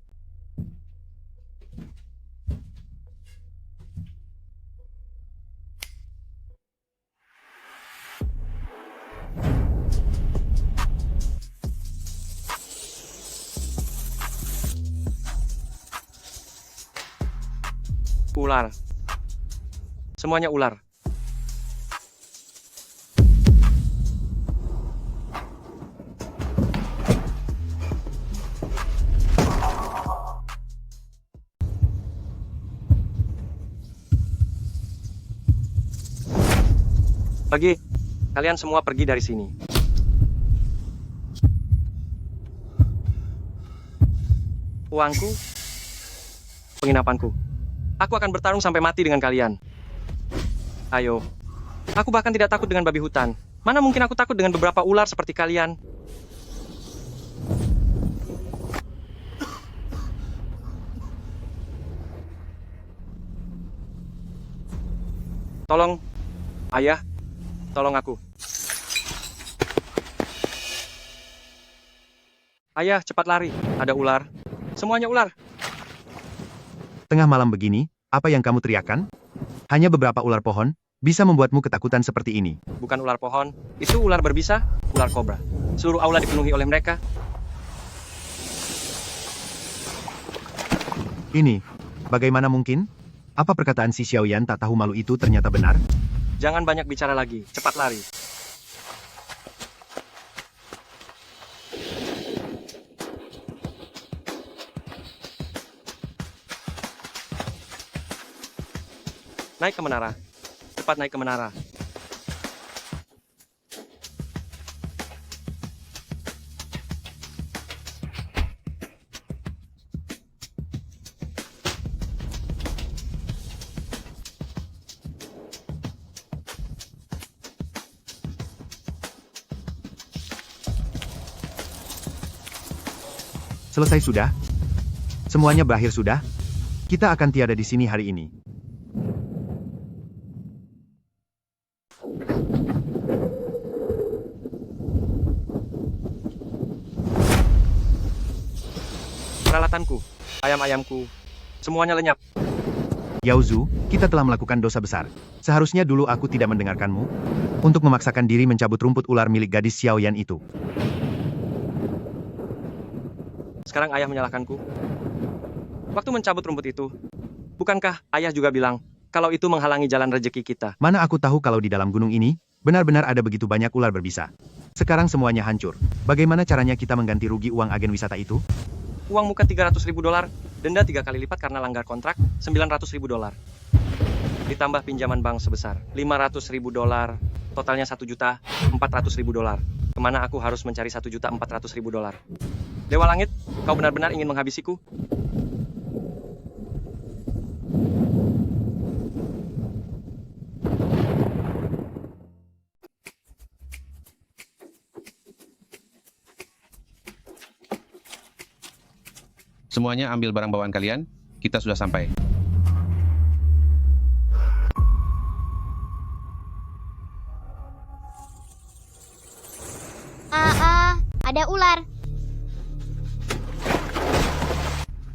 Speaker 2: Ular. Semuanya ular. Pergi. Kalian semua pergi dari sini. Uangku, penginapanku. Aku akan bertarung sampai mati dengan kalian. Ayo. Aku bahkan tidak takut dengan babi hutan. Mana mungkin aku takut dengan beberapa ular seperti kalian? Tolong, ayah. Tolong aku. Ayah, cepat lari. Ada ular. Semuanya ular.
Speaker 1: Tengah malam begini, apa yang kamu teriakkan? Hanya beberapa ular pohon, bisa membuatmu ketakutan seperti ini.
Speaker 2: Bukan ular pohon, itu ular berbisa, ular kobra. Seluruh aula dipenuhi oleh mereka.
Speaker 1: Ini, bagaimana mungkin? Apa perkataan si Xiaoyan tak tahu malu itu ternyata benar?
Speaker 2: Jangan banyak bicara lagi, cepat lari. Naik ke menara. Cepat naik ke menara.
Speaker 1: Selesai sudah? Semuanya berakhir sudah? Kita akan tiada di sini hari ini.
Speaker 2: Peralatanku, ayam-ayamku, semuanya lenyap.
Speaker 1: Yao Zhu, kita telah melakukan dosa besar. Seharusnya dulu aku tidak mendengarkanmu untuk memaksakan diri mencabut rumput ular milik gadis Xiaoyan itu.
Speaker 2: Sekarang ayah menyalahkanku. Waktu mencabut rumput itu, bukankah ayah juga bilang kalau itu menghalangi jalan rezeki kita?
Speaker 1: Mana aku tahu kalau di dalam gunung ini, benar-benar ada begitu banyak ular berbisa. Sekarang semuanya hancur. Bagaimana caranya kita mengganti rugi uang agen wisata itu?
Speaker 2: Uang muka $300.000, denda 3 kali lipat karena langgar kontrak, $900.000. Ditambah pinjaman bank sebesar $500.000, totalnya $1.400.000. Kemana aku harus mencari $1.400.000? Dewa Langit, kau benar-benar ingin menghabisiku?
Speaker 4: Semuanya ambil barang bawaan kalian, kita sudah sampai.
Speaker 9: Ada ular.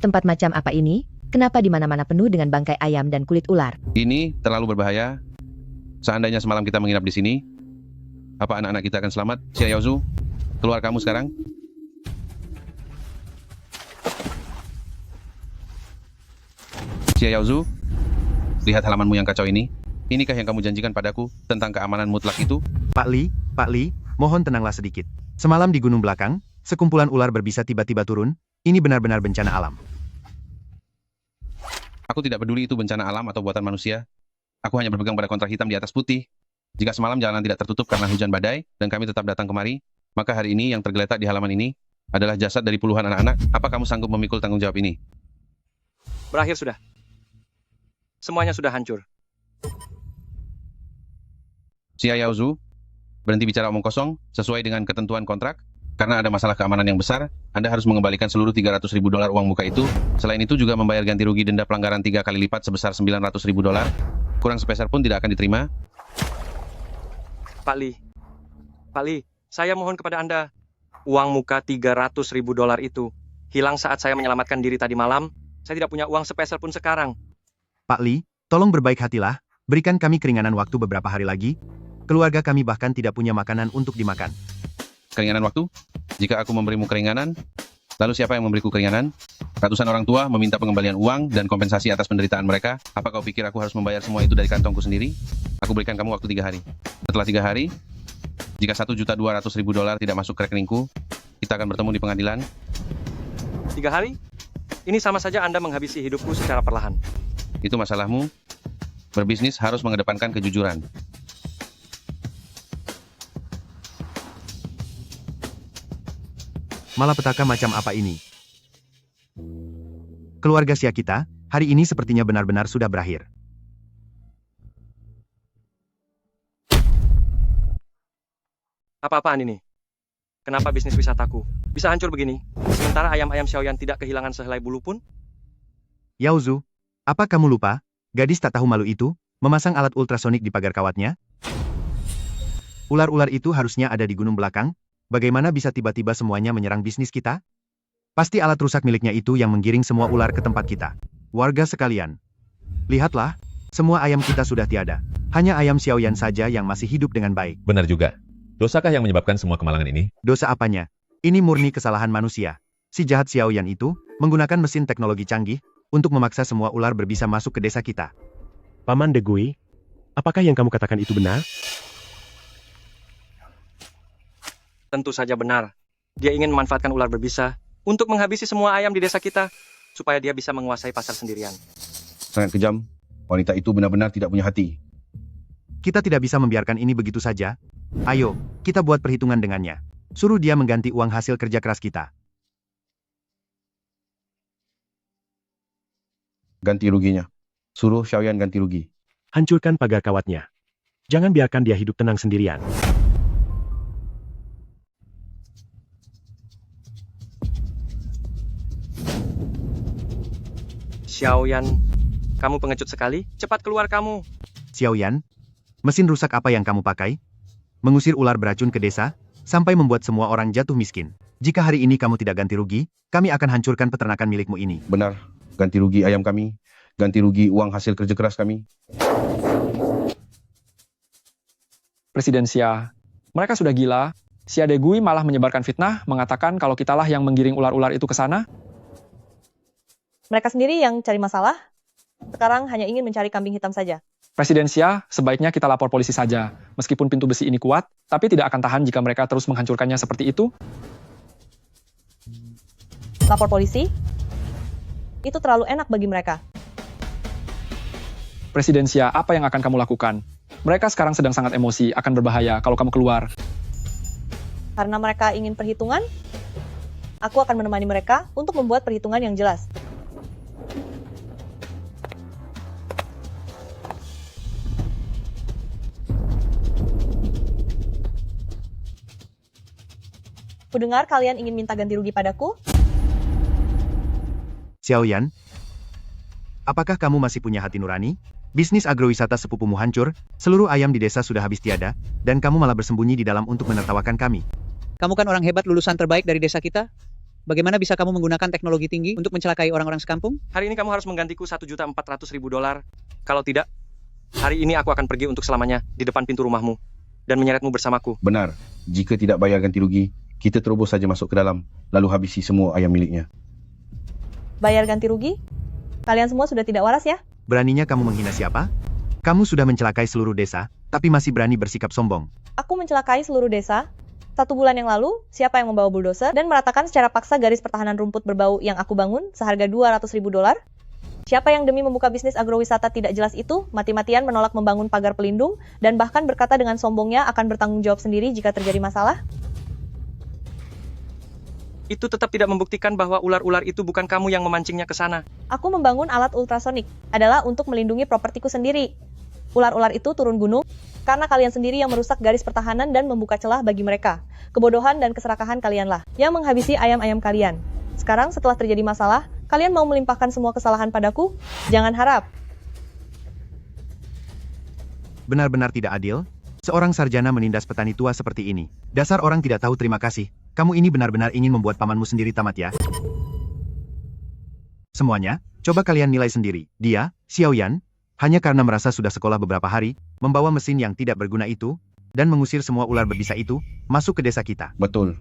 Speaker 10: Tempat macam apa ini? Kenapa di mana-mana penuh dengan bangkai ayam dan kulit ular?
Speaker 4: Ini terlalu berbahaya. Seandainya semalam kita menginap di sini, apa anak-anak kita akan selamat? Xia Yaozu, keluar kamu sekarang. Xia Yaozu, lihat halamanmu yang kacau ini. Inikah yang kamu janjikan padaku tentang keamanan mutlak itu?
Speaker 1: Pak Li, mohon tenanglah sedikit. Semalam di gunung belakang, sekumpulan ular berbisa tiba-tiba turun. Ini benar-benar bencana alam.
Speaker 4: Aku tidak peduli itu bencana alam atau buatan manusia. Aku hanya berpegang pada kontrak hitam di atas putih. Jika semalam jalanan tidak tertutup karena hujan badai, dan kami tetap datang kemari, maka hari ini yang tergeletak di halaman ini adalah jasad dari puluhan anak-anak. Apa kamu sanggup memikul tanggung jawab ini?
Speaker 2: Berakhir sudah. Semuanya sudah hancur.
Speaker 4: Xia Yaozu, berhenti bicara omong kosong, sesuai dengan ketentuan kontrak. Karena ada masalah keamanan yang besar, Anda harus mengembalikan seluruh $300.000 uang muka itu. Selain itu juga membayar ganti rugi denda pelanggaran 3 kali lipat sebesar $900.000. Kurang sepeser pun tidak akan diterima.
Speaker 2: Pak Li, saya mohon kepada Anda. Uang muka $300.000 itu hilang saat saya menyelamatkan diri tadi malam. Saya tidak punya uang sepeser pun sekarang.
Speaker 1: Pak Li, tolong berbaik hatilah. Berikan kami keringanan waktu beberapa hari lagi. Keluarga kami bahkan tidak punya makanan untuk dimakan.
Speaker 4: Keringanan waktu? Jika aku memberimu keringanan, lalu siapa yang memberiku keringanan? Ratusan orang tua meminta pengembalian uang dan kompensasi atas penderitaan mereka. Apa kau pikir aku harus membayar semua itu dari kantongku sendiri? Aku berikan kamu waktu 3 hari. Setelah 3 hari, jika $1.200.000 tidak masuk ke rekeningku, kita akan bertemu di pengadilan.
Speaker 2: 3 hari? Ini sama saja Anda menghabisi hidupku secara perlahan.
Speaker 4: Itu masalahmu. Berbisnis harus mengedepankan kejujuran.
Speaker 1: Malapetaka macam apa ini? Keluarga Xia kita, hari ini sepertinya benar-benar sudah berakhir.
Speaker 2: Apa-apaan ini? Kenapa bisnis wisataku bisa hancur begini? Sementara ayam-ayam Xiaoyan tidak kehilangan sehelai bulu pun?
Speaker 1: Yao Zhu, apa kamu lupa? Gadis tak tahu malu itu, memasang alat ultrasonik di pagar kawatnya? Ular-ular itu harusnya ada di gunung belakang. Bagaimana bisa tiba-tiba semuanya menyerang bisnis kita? Pasti alat rusak miliknya itu yang menggiring semua ular ke tempat kita. Warga sekalian, lihatlah, semua ayam kita sudah tiada. Hanya ayam Xiaoyan saja yang masih hidup dengan baik.
Speaker 11: Benar juga. Dosakah yang menyebabkan semua kemalangan ini?
Speaker 1: Dosa apanya? Ini murni kesalahan manusia. Si jahat Xiaoyan itu menggunakan mesin teknologi canggih untuk memaksa semua ular berbisa masuk ke desa kita.
Speaker 5: Paman De Gui, apakah yang kamu katakan itu benar?
Speaker 2: Tentu saja benar. Dia ingin memanfaatkan ular berbisa untuk menghabisi semua ayam di desa kita, supaya dia bisa menguasai pasar sendirian.
Speaker 4: Sangat kejam. Wanita itu benar-benar tidak punya hati.
Speaker 1: Kita tidak bisa membiarkan ini begitu saja. Ayo, kita buat perhitungan dengannya. Suruh dia mengganti uang hasil kerja keras kita.
Speaker 4: Ganti ruginya. Suruh Xiaoyan ganti rugi.
Speaker 5: Hancurkan pagar kawatnya. Jangan biarkan dia hidup tenang sendirian.
Speaker 2: Xiaoyan, kamu pengecut sekali. Cepat keluar kamu.
Speaker 1: Xiaoyan, mesin rusak apa yang kamu pakai? Mengusir ular beracun ke desa, sampai membuat semua orang jatuh miskin. Jika hari ini kamu tidak ganti rugi, kami akan hancurkan peternakan milikmu ini.
Speaker 4: Benar. Ganti rugi ayam kami. Ganti rugi uang hasil kerja keras kami.
Speaker 6: Presiden Xia, mereka sudah gila. Xia De Gui malah menyebarkan fitnah, mengatakan kalau kitalah yang menggiring ular-ular itu ke sana.
Speaker 3: Mereka sendiri yang cari masalah, sekarang hanya ingin mencari kambing hitam saja.
Speaker 6: Presiden Xia, sebaiknya kita lapor polisi saja. Meskipun pintu besi ini kuat, tapi tidak akan tahan jika mereka terus menghancurkannya seperti itu.
Speaker 3: Lapor polisi? Itu terlalu enak bagi mereka.
Speaker 6: Presiden Xia, apa yang akan kamu lakukan? Mereka sekarang sedang sangat emosi, akan berbahaya kalau kamu keluar.
Speaker 3: Karena mereka ingin perhitungan, aku akan menemani mereka untuk membuat perhitungan yang jelas. Kudengar kalian ingin minta ganti rugi padaku?
Speaker 1: Xiaoyan, apakah kamu masih punya hati nurani? Bisnis agrowisata sepupumu hancur, seluruh ayam di desa sudah habis tiada, dan kamu malah bersembunyi di dalam untuk menertawakan kami.
Speaker 12: Kamu kan orang hebat lulusan terbaik dari desa kita. Bagaimana bisa kamu menggunakan teknologi tinggi untuk mencelakai orang-orang sekampung?
Speaker 2: Hari ini kamu harus menggantiku $1.400.000. Kalau tidak, hari ini aku akan pergi untuk selamanya di depan pintu rumahmu dan menyeretmu bersamaku.
Speaker 4: Benar. Jika tidak bayar ganti rugi, kita terobos saja masuk ke dalam, lalu habisi semua ayam miliknya.
Speaker 3: Bayar ganti rugi? Kalian semua sudah tidak waras ya?
Speaker 1: Beraninya kamu menghina siapa? Kamu sudah mencelakai seluruh desa, tapi masih berani bersikap sombong.
Speaker 3: Aku mencelakai seluruh desa. 1 bulan yang lalu, siapa yang membawa bulldozer dan meratakan secara paksa garis pertahanan rumput berbau yang aku bangun seharga $200.000? Siapa yang demi membuka bisnis agrowisata tidak jelas itu, mati-matian menolak membangun pagar pelindung, dan bahkan berkata dengan sombongnya akan bertanggung jawab sendiri jika terjadi masalah?
Speaker 2: Itu tetap tidak membuktikan bahwa ular-ular itu bukan kamu yang memancingnya ke sana.
Speaker 3: Aku membangun alat ultrasonik, adalah untuk melindungi propertiku sendiri. Ular-ular itu turun gunung, karena kalian sendiri yang merusak garis pertahanan dan membuka celah bagi mereka. Kebodohan dan keserakahan kalianlah yang menghabisi ayam-ayam kalian. Sekarang setelah terjadi masalah, kalian mau melimpahkan semua kesalahan padaku? Jangan harap.
Speaker 1: Benar-benar tidak adil. Seorang sarjana menindas petani tua seperti ini. Dasar orang tidak tahu terima kasih. Kamu ini benar-benar ingin membuat pamanmu sendiri tamat ya? Semuanya, coba kalian nilai sendiri. Dia, Xiaoyan, hanya karena merasa sudah sekolah beberapa hari, membawa mesin yang tidak berguna itu, dan mengusir semua ular berbisa itu, masuk ke desa kita.
Speaker 4: Betul.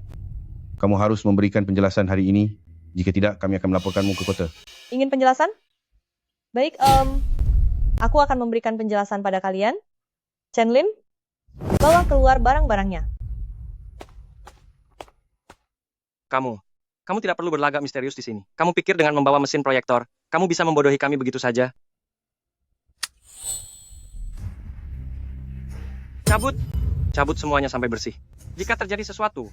Speaker 4: Kamu harus memberikan penjelasan hari ini. Jika tidak, kami akan melaporkanmu ke kota.
Speaker 3: Ingin penjelasan? Baik, aku akan memberikan penjelasan pada kalian. Chenlin, bawa keluar barang-barangnya.
Speaker 2: Kamu tidak perlu berlagak misterius di sini. Kamu pikir dengan membawa mesin proyektor, kamu bisa membodohi kami begitu saja? Cabut semuanya sampai bersih. Jika terjadi sesuatu,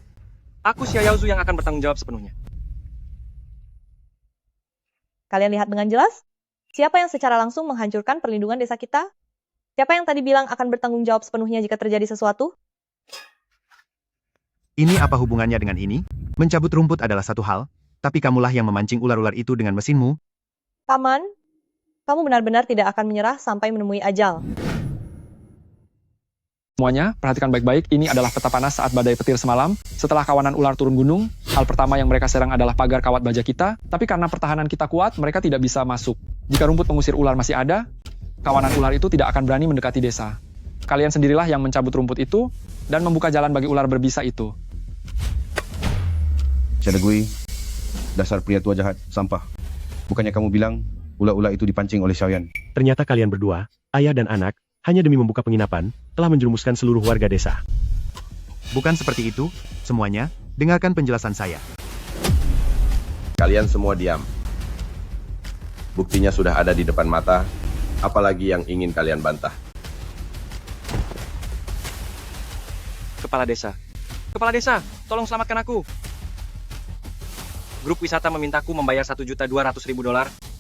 Speaker 2: aku Xia Yaozu yang akan bertanggung jawab sepenuhnya.
Speaker 3: Kalian lihat dengan jelas? Siapa yang secara langsung menghancurkan perlindungan desa kita? Siapa yang tadi bilang akan bertanggung jawab sepenuhnya jika terjadi sesuatu?
Speaker 1: Ini apa hubungannya dengan ini? Mencabut rumput adalah satu hal, tapi kamulah yang memancing ular-ular itu dengan mesinmu.
Speaker 3: Paman, kamu benar-benar tidak akan menyerah sampai menemui ajal.
Speaker 6: Semuanya, perhatikan baik-baik, ini adalah peta panas saat badai petir semalam. Setelah kawanan ular turun gunung, hal pertama yang mereka serang adalah pagar kawat baja kita, tapi karena pertahanan kita kuat, mereka tidak bisa masuk. Jika rumput pengusir ular masih ada, kawanan ular itu tidak akan berani mendekati desa. Kalian sendirilah yang mencabut rumput itu dan membuka jalan bagi ular berbisa itu.
Speaker 4: Syadagui, dasar pria tua jahat, sampah. Bukannya kamu bilang ular-ular itu dipancing oleh Xiaoyan?
Speaker 5: Ternyata kalian berdua, ayah dan anak, hanya demi membuka penginapan, telah menjerumuskan seluruh warga desa.
Speaker 1: Bukan seperti itu, semuanya, dengarkan penjelasan saya.
Speaker 8: Kalian semua diam. Buktinya sudah ada di depan mata, apalagi yang ingin kalian bantah.
Speaker 2: Kepala desa, tolong selamatkan aku. Grup wisata memintaku membayar $1.200.000.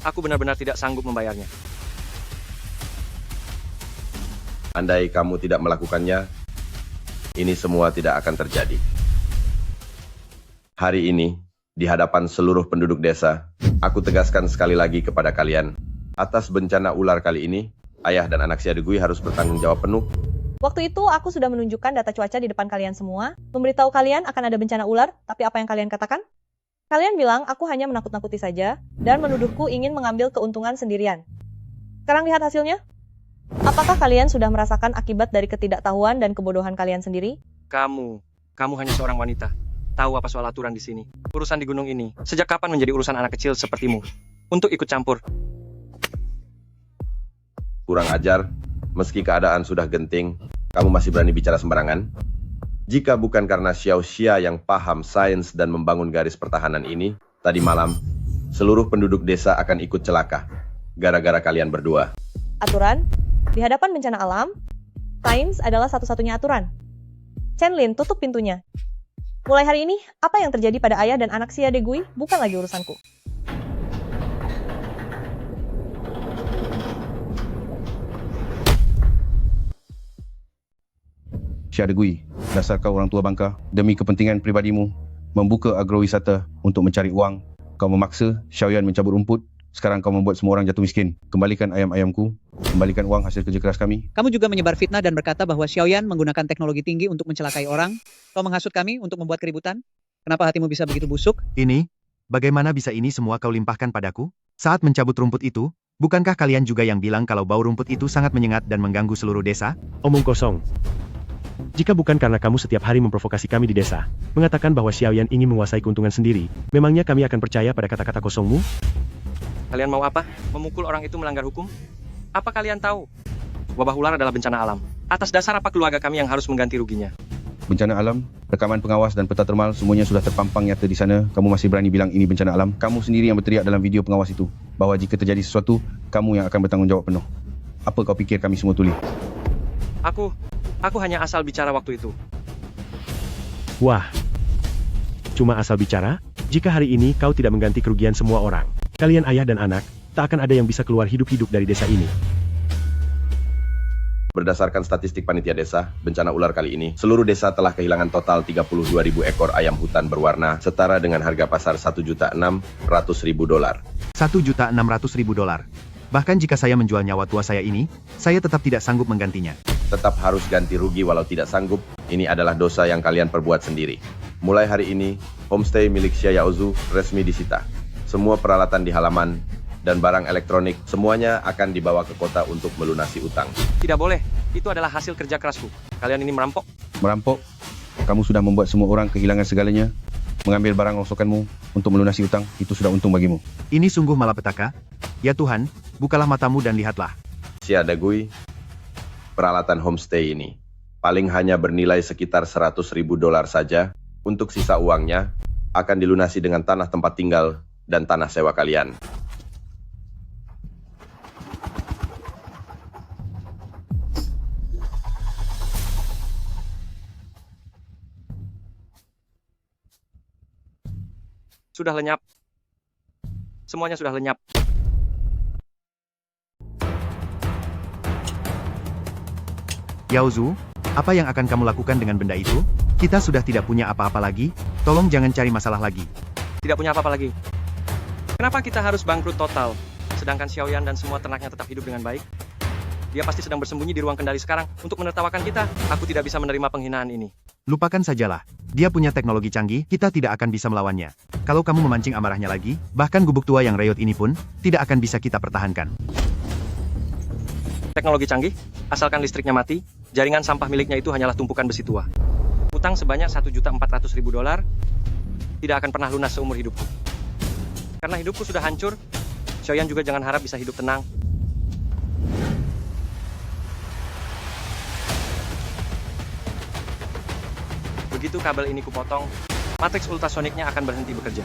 Speaker 2: Aku benar-benar tidak sanggup membayarnya.
Speaker 8: Andai kamu tidak melakukannya, ini semua tidak akan terjadi. Hari ini, di hadapan seluruh penduduk desa, aku tegaskan sekali lagi kepada kalian, atas bencana ular kali ini, ayah dan anak Syadagui harus bertanggung jawab penuh.
Speaker 3: Waktu itu aku sudah menunjukkan data cuaca di depan kalian semua, memberitahu kalian akan ada bencana ular, tapi apa yang kalian katakan? Kalian bilang aku hanya menakut-nakuti saja, dan menuduhku ingin mengambil keuntungan sendirian. Sekarang lihat hasilnya. Apakah kalian sudah merasakan akibat dari ketidaktahuan dan kebodohan kalian sendiri?
Speaker 2: Kamu hanya seorang wanita. Tahu apa soal aturan di sini? Urusan di gunung ini, sejak kapan menjadi urusan anak kecil sepertimu? Untuk ikut campur.
Speaker 8: Kurang ajar, meski keadaan sudah genting, kamu masih berani bicara sembarangan? Jika bukan karena Xiao Xia yang paham sains dan membangun garis pertahanan ini, tadi malam, seluruh penduduk desa akan ikut celaka. Gara-gara kalian berdua.
Speaker 3: Aturan? Di hadapan bencana alam, sains adalah satu-satunya aturan. Chenlin, tutup pintunya. Mulai hari ini, apa yang terjadi pada ayah dan anak Syadagui bukan lagi urusanku.
Speaker 4: Syadagui, dasar kau orang tua bangka, demi kepentingan pribadimu, membuka agrowisata untuk mencari uang. Kau memaksa Xiaoyan mencabut rumput, sekarang kau membuat semua orang jatuh miskin. Kembalikan ayam-ayamku, kembalikan uang hasil kerja keras kami.
Speaker 12: Kamu juga menyebar fitnah dan berkata bahwa Xiaoyan menggunakan teknologi tinggi untuk mencelakai orang. Kau menghasut kami untuk membuat keributan? Kenapa hatimu bisa begitu busuk?
Speaker 1: Ini, bagaimana bisa ini semua kau limpahkan padaku? Saat mencabut rumput itu, bukankah kalian juga yang bilang kalau bau rumput itu sangat menyengat dan mengganggu seluruh desa?
Speaker 5: Omong kosong. Jika bukan karena kamu setiap hari memprovokasi kami di desa, mengatakan bahwa Xiaoyan ingin menguasai keuntungan sendiri, memangnya kami akan percaya pada kata-kata kosongmu?
Speaker 2: Kalian mau apa? Memukul orang itu melanggar hukum? Apa kalian tahu? Wabah ular adalah bencana alam. Atas dasar apa keluarga kami yang harus mengganti ruginya?
Speaker 4: Bencana alam, rekaman pengawas dan peta termal semuanya sudah terpampang nyata di sana. Kamu masih berani bilang ini bencana alam? Kamu sendiri yang berteriak dalam video pengawas itu, bahwa jika terjadi sesuatu, kamu yang akan bertanggung jawab penuh. Apa kau pikir kami semua tuli?
Speaker 2: Aku hanya asal bicara waktu itu.
Speaker 5: Wah, cuma asal bicara? Jika hari ini kau tidak mengganti kerugian semua orang, kalian ayah dan anak, tak akan ada yang bisa keluar hidup-hidup dari desa ini.
Speaker 8: Berdasarkan statistik panitia desa, bencana ular kali ini, seluruh desa telah kehilangan total 32.000 ekor ayam hutan berwarna, setara dengan harga pasar $1.600.000.
Speaker 1: $1.600.000. Bahkan jika saya menjual nyawa tua saya ini, saya tetap tidak sanggup menggantinya.
Speaker 8: Tetap harus ganti rugi walau tidak sanggup, ini adalah dosa yang kalian perbuat sendiri. Mulai hari ini, homestay milik Xia Yaozu resmi disita. Semua peralatan di halaman dan barang elektronik, semuanya akan dibawa ke kota untuk melunasi utang.
Speaker 2: Tidak boleh, itu adalah hasil kerja kerasku. Kalian ini merampok.
Speaker 4: Merampok? Kamu sudah membuat semua orang kehilangan segalanya. Mengambil barang rongsokanmu untuk melunasi utang, itu sudah untung bagimu.
Speaker 1: Ini sungguh malapetaka. Ya Tuhan, bukalah matamu dan lihatlah.
Speaker 8: Syadagui, peralatan homestay ini paling hanya bernilai sekitar $100.000 saja. Untuk sisa uangnya akan dilunasi dengan tanah tempat tinggal dan tanah sewa kalian.
Speaker 2: Sudah lenyap. Semuanya sudah lenyap.
Speaker 1: Yaozu, apa yang akan kamu lakukan dengan benda itu? Kita sudah tidak punya apa-apa lagi, tolong jangan cari masalah lagi.
Speaker 2: Tidak punya apa-apa lagi. Kenapa kita harus bangkrut total, sedangkan Xiaoyan dan semua ternaknya tetap hidup dengan baik? Dia pasti sedang bersembunyi di ruang kendali sekarang untuk menertawakan kita. Aku tidak bisa menerima penghinaan ini.
Speaker 1: Lupakan sajalah. Dia punya teknologi canggih, kita tidak akan bisa melawannya. Kalau kamu memancing amarahnya lagi, bahkan gubuk tua yang reyot ini pun, tidak akan bisa kita pertahankan.
Speaker 2: Teknologi canggih, asalkan listriknya mati, jaringan sampah miliknya itu hanyalah tumpukan besi tua. Utang sebanyak $1.400.000 tidak akan pernah lunas seumur hidupku. Karena hidupku sudah hancur, Xiaoyan juga jangan harap bisa hidup tenang. Begitu kabel ini kupotong, matriks ultrasoniknya akan berhenti bekerja.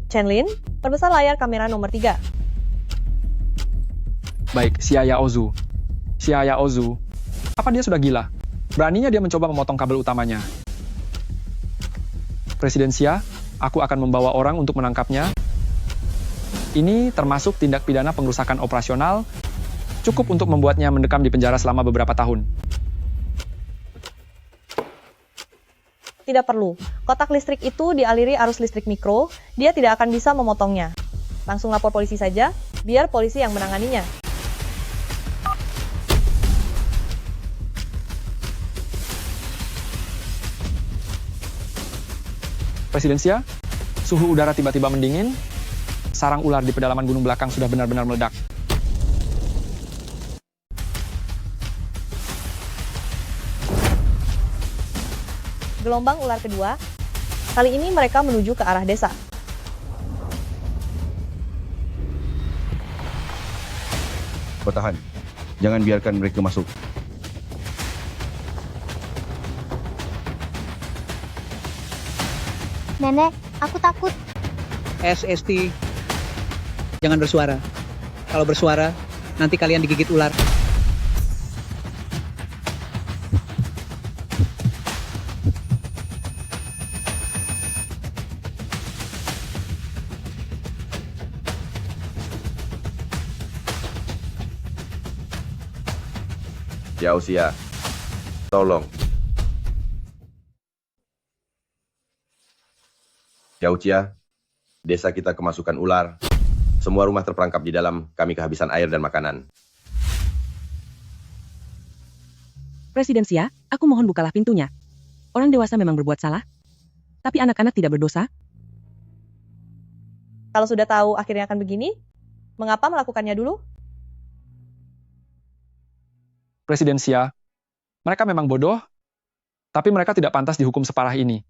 Speaker 3: Chenlin, perbesar layar kamera nomor 3.
Speaker 6: Baik, Xiaya Ozu. Xiaya Ozu. Apa dia sudah gila? Beraninya dia mencoba memotong kabel utamanya. Presiden Xia, aku akan membawa orang untuk menangkapnya. Ini termasuk tindak pidana pengrusakan operasional, cukup untuk membuatnya mendekam di penjara selama beberapa tahun.
Speaker 3: Tidak perlu. Kotak listrik itu dialiri arus listrik mikro, dia tidak akan bisa memotongnya. Langsung lapor polisi saja, biar polisi yang menanganinya.
Speaker 6: Presiden Xia, suhu udara tiba-tiba mendingin, sarang ular di pedalaman gunung belakang sudah benar-benar meledak.
Speaker 3: Gelombang ular kedua. Kali ini mereka menuju ke arah desa.
Speaker 4: Bertahan. Jangan biarkan mereka masuk.
Speaker 9: Nenek, aku takut.
Speaker 12: SST, jangan bersuara. Kalau bersuara, nanti kalian digigit ular.
Speaker 8: Xiao Xia, tolong. Xiao Xia, desa kita kemasukan ular. Semua rumah terperangkap di dalam, kami kehabisan air dan makanan.
Speaker 13: Presiden Xia, aku mohon bukalah pintunya. Orang dewasa memang berbuat salah, tapi anak-anak tidak berdosa.
Speaker 3: Kalau sudah tahu akhirnya akan begini, mengapa melakukannya dulu?
Speaker 6: Presiden Xia, mereka memang bodoh, tapi mereka tidak pantas dihukum separah ini.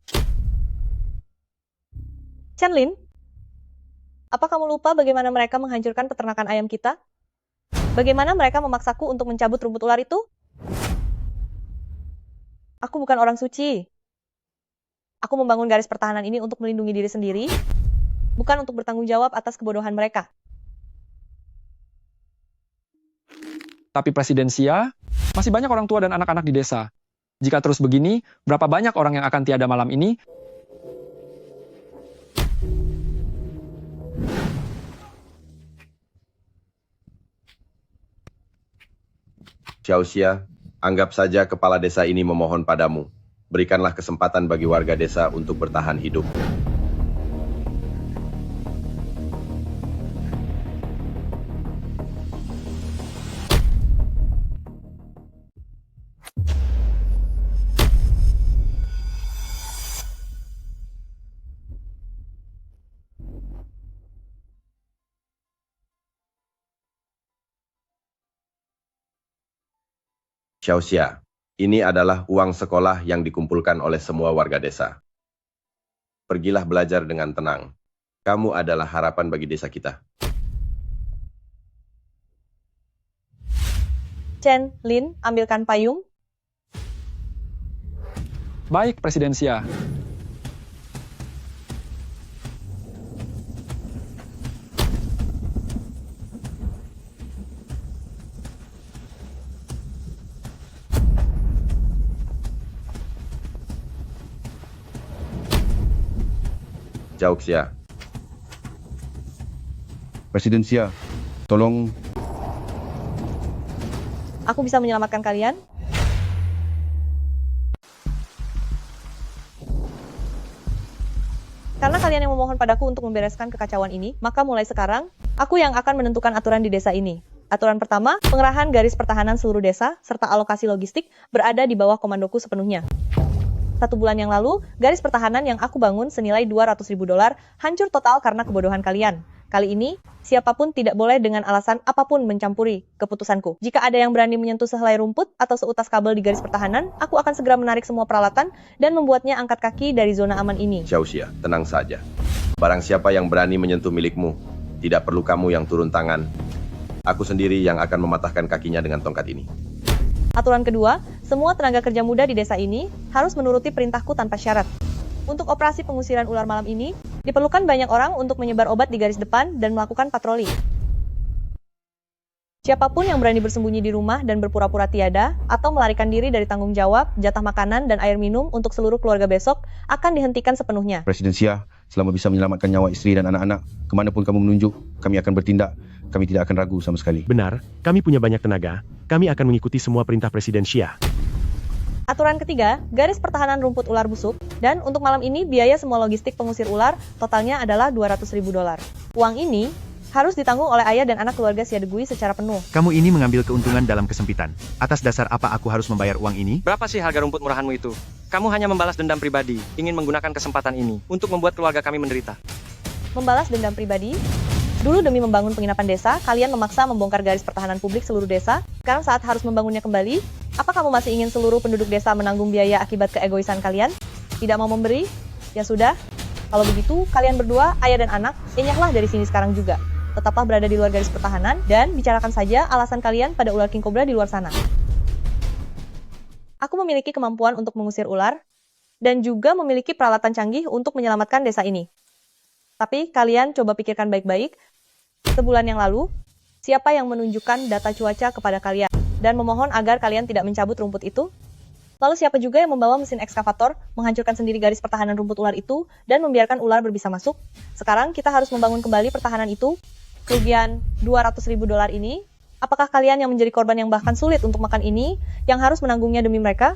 Speaker 3: Chenlin, apa kamu lupa bagaimana mereka menghancurkan peternakan ayam kita? Bagaimana mereka memaksaku untuk mencabut rumput ular itu? Aku bukan orang suci. Aku membangun garis pertahanan ini untuk melindungi diri sendiri, bukan untuk bertanggung jawab atas kebodohan mereka.
Speaker 6: Tapi Presiden Xia, masih banyak orang tua dan anak-anak di desa. Jika terus begini, berapa banyak orang yang akan tiada malam ini?
Speaker 8: Xiao Xia, anggap saja kepala desa ini memohon padamu. Berikanlah kesempatan bagi warga desa untuk bertahan hidup. Xiao Xia, ini adalah uang sekolah yang dikumpulkan oleh semua warga desa. Pergilah belajar dengan tenang. Kamu adalah harapan bagi desa kita.
Speaker 3: Chenlin, ambilkan payung.
Speaker 6: Baik, Presiden Xia.
Speaker 8: Xiao Xia.
Speaker 4: Presiden Xia, tolong.
Speaker 3: Aku bisa menyelamatkan kalian. Karena kalian yang memohon padaku untuk membereskan kekacauan ini, maka mulai sekarang, aku yang akan menentukan aturan di desa ini. Aturan pertama, pengerahan garis pertahanan seluruh desa, serta alokasi logistik, berada di bawah komandoku sepenuhnya. 1 bulan yang lalu, garis pertahanan yang aku bangun senilai $200.000 hancur total karena kebodohan kalian. Kali ini, siapapun tidak boleh dengan alasan apapun mencampuri keputusanku. Jika ada yang berani menyentuh sehelai rumput atau seutas kabel di garis pertahanan, aku akan segera menarik semua peralatan dan membuatnya angkat kaki dari zona aman ini.
Speaker 8: Xiaoxia, tenang saja. Barang siapa yang berani menyentuh milikmu, tidak perlu kamu yang turun tangan. Aku sendiri yang akan mematahkan kakinya dengan tongkat ini.
Speaker 3: Aturan kedua, semua tenaga kerja muda di desa ini harus menuruti perintahku tanpa syarat. Untuk operasi pengusiran ular malam ini, diperlukan banyak orang untuk menyebar obat di garis depan dan melakukan patroli. Siapapun yang berani bersembunyi di rumah dan berpura-pura tiada, atau melarikan diri dari tanggung jawab, jatah makanan, dan air minum untuk seluruh keluarga besok, akan dihentikan sepenuhnya.
Speaker 4: Presiden Xia, selama bisa menyelamatkan nyawa isteri dan anak-anak, kemanapun kamu menunjuk, kami akan bertindak. Kami tidak akan ragu sama sekali.
Speaker 5: Benar, kami punya banyak tenaga, kami akan mengikuti semua perintah Presiden Xia.
Speaker 3: Aturan ketiga, garis pertahanan rumput ular busuk, dan untuk malam ini biaya semua logistik pengusir ular totalnya adalah $200.000. Uang ini harus ditanggung oleh ayah dan anak keluarga Siadegui secara penuh.
Speaker 1: Kamu ini mengambil keuntungan dalam kesempitan. Atas dasar apa aku harus membayar uang ini?
Speaker 2: Berapa sih harga rumput murahanmu itu? Kamu hanya membalas dendam pribadi, ingin menggunakan kesempatan ini untuk membuat keluarga kami menderita.
Speaker 3: Membalas dendam pribadi? Dulu demi membangun penginapan desa, kalian memaksa membongkar garis pertahanan publik seluruh desa. Sekarang saat harus membangunnya kembali, apa kamu masih ingin seluruh penduduk desa menanggung biaya akibat keegoisan kalian? Tidak mau memberi? Ya sudah. Kalau begitu, kalian berdua, ayah dan anak, enyahlah dari sini sekarang juga. Tetaplah berada di luar garis pertahanan, dan bicarakan saja alasan kalian pada ular king cobra di luar sana. Aku memiliki kemampuan untuk mengusir ular, dan juga memiliki peralatan canggih untuk menyelamatkan desa ini. Tapi kalian coba pikirkan baik-baik, sebulan yang lalu, siapa yang menunjukkan data cuaca kepada kalian dan memohon agar kalian tidak mencabut rumput itu? Lalu siapa juga yang membawa mesin ekskavator, menghancurkan sendiri garis pertahanan rumput ular itu, dan membiarkan ular berbisa masuk? Sekarang kita harus membangun kembali pertahanan itu. Kerugian $200.000 ini, apakah kalian yang menjadi korban yang bahkan sulit untuk makan ini, yang harus menanggungnya demi mereka?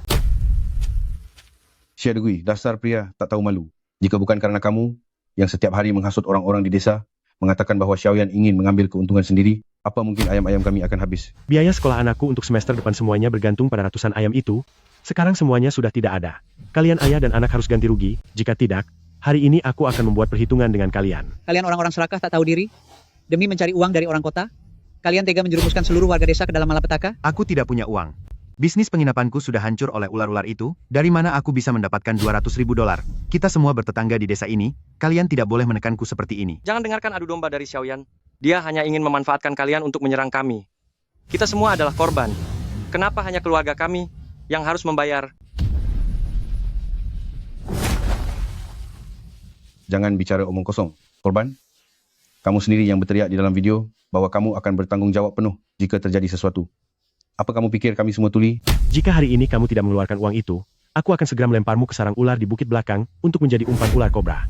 Speaker 4: Siadegui, dasar pria tak tahu malu. Jika bukan karena kamu, yang setiap hari menghasut orang-orang di desa, mengatakan bahwa Xiaoyan ingin mengambil keuntungan sendiri, apa mungkin ayam-ayam kami akan habis?
Speaker 5: Biaya sekolah anakku untuk semester depan semuanya bergantung pada ratusan ayam itu. Sekarang semuanya sudah tidak ada. Kalian ayah dan anak harus ganti rugi, jika tidak, hari ini aku akan membuat perhitungan dengan kalian.
Speaker 12: Kalian orang-orang serakah tak tahu diri? Demi mencari uang dari orang kota? Kalian tega menjerumuskan seluruh warga desa ke dalam malapetaka?
Speaker 1: Aku tidak punya uang. Bisnis penginapanku sudah hancur oleh ular-ular itu. Dari mana aku bisa mendapatkan $200.000? Kita semua bertetangga di desa ini. Kalian tidak boleh menekanku seperti ini.
Speaker 2: Jangan dengarkan adu domba dari Xiaoyan. Dia hanya ingin memanfaatkan kalian untuk menyerang kami. Kita semua adalah korban. Kenapa hanya keluarga kami yang harus membayar?
Speaker 4: Jangan bicara omong kosong. Korban, kamu sendiri yang berteriak di dalam video bahwa kamu akan bertanggung jawab penuh jika terjadi sesuatu. Apa kamu pikir kami semua tuli?
Speaker 5: Jika hari ini kamu tidak mengeluarkan uang itu, aku akan segera melemparmu ke sarang ular di bukit belakang untuk menjadi umpan ular kobra.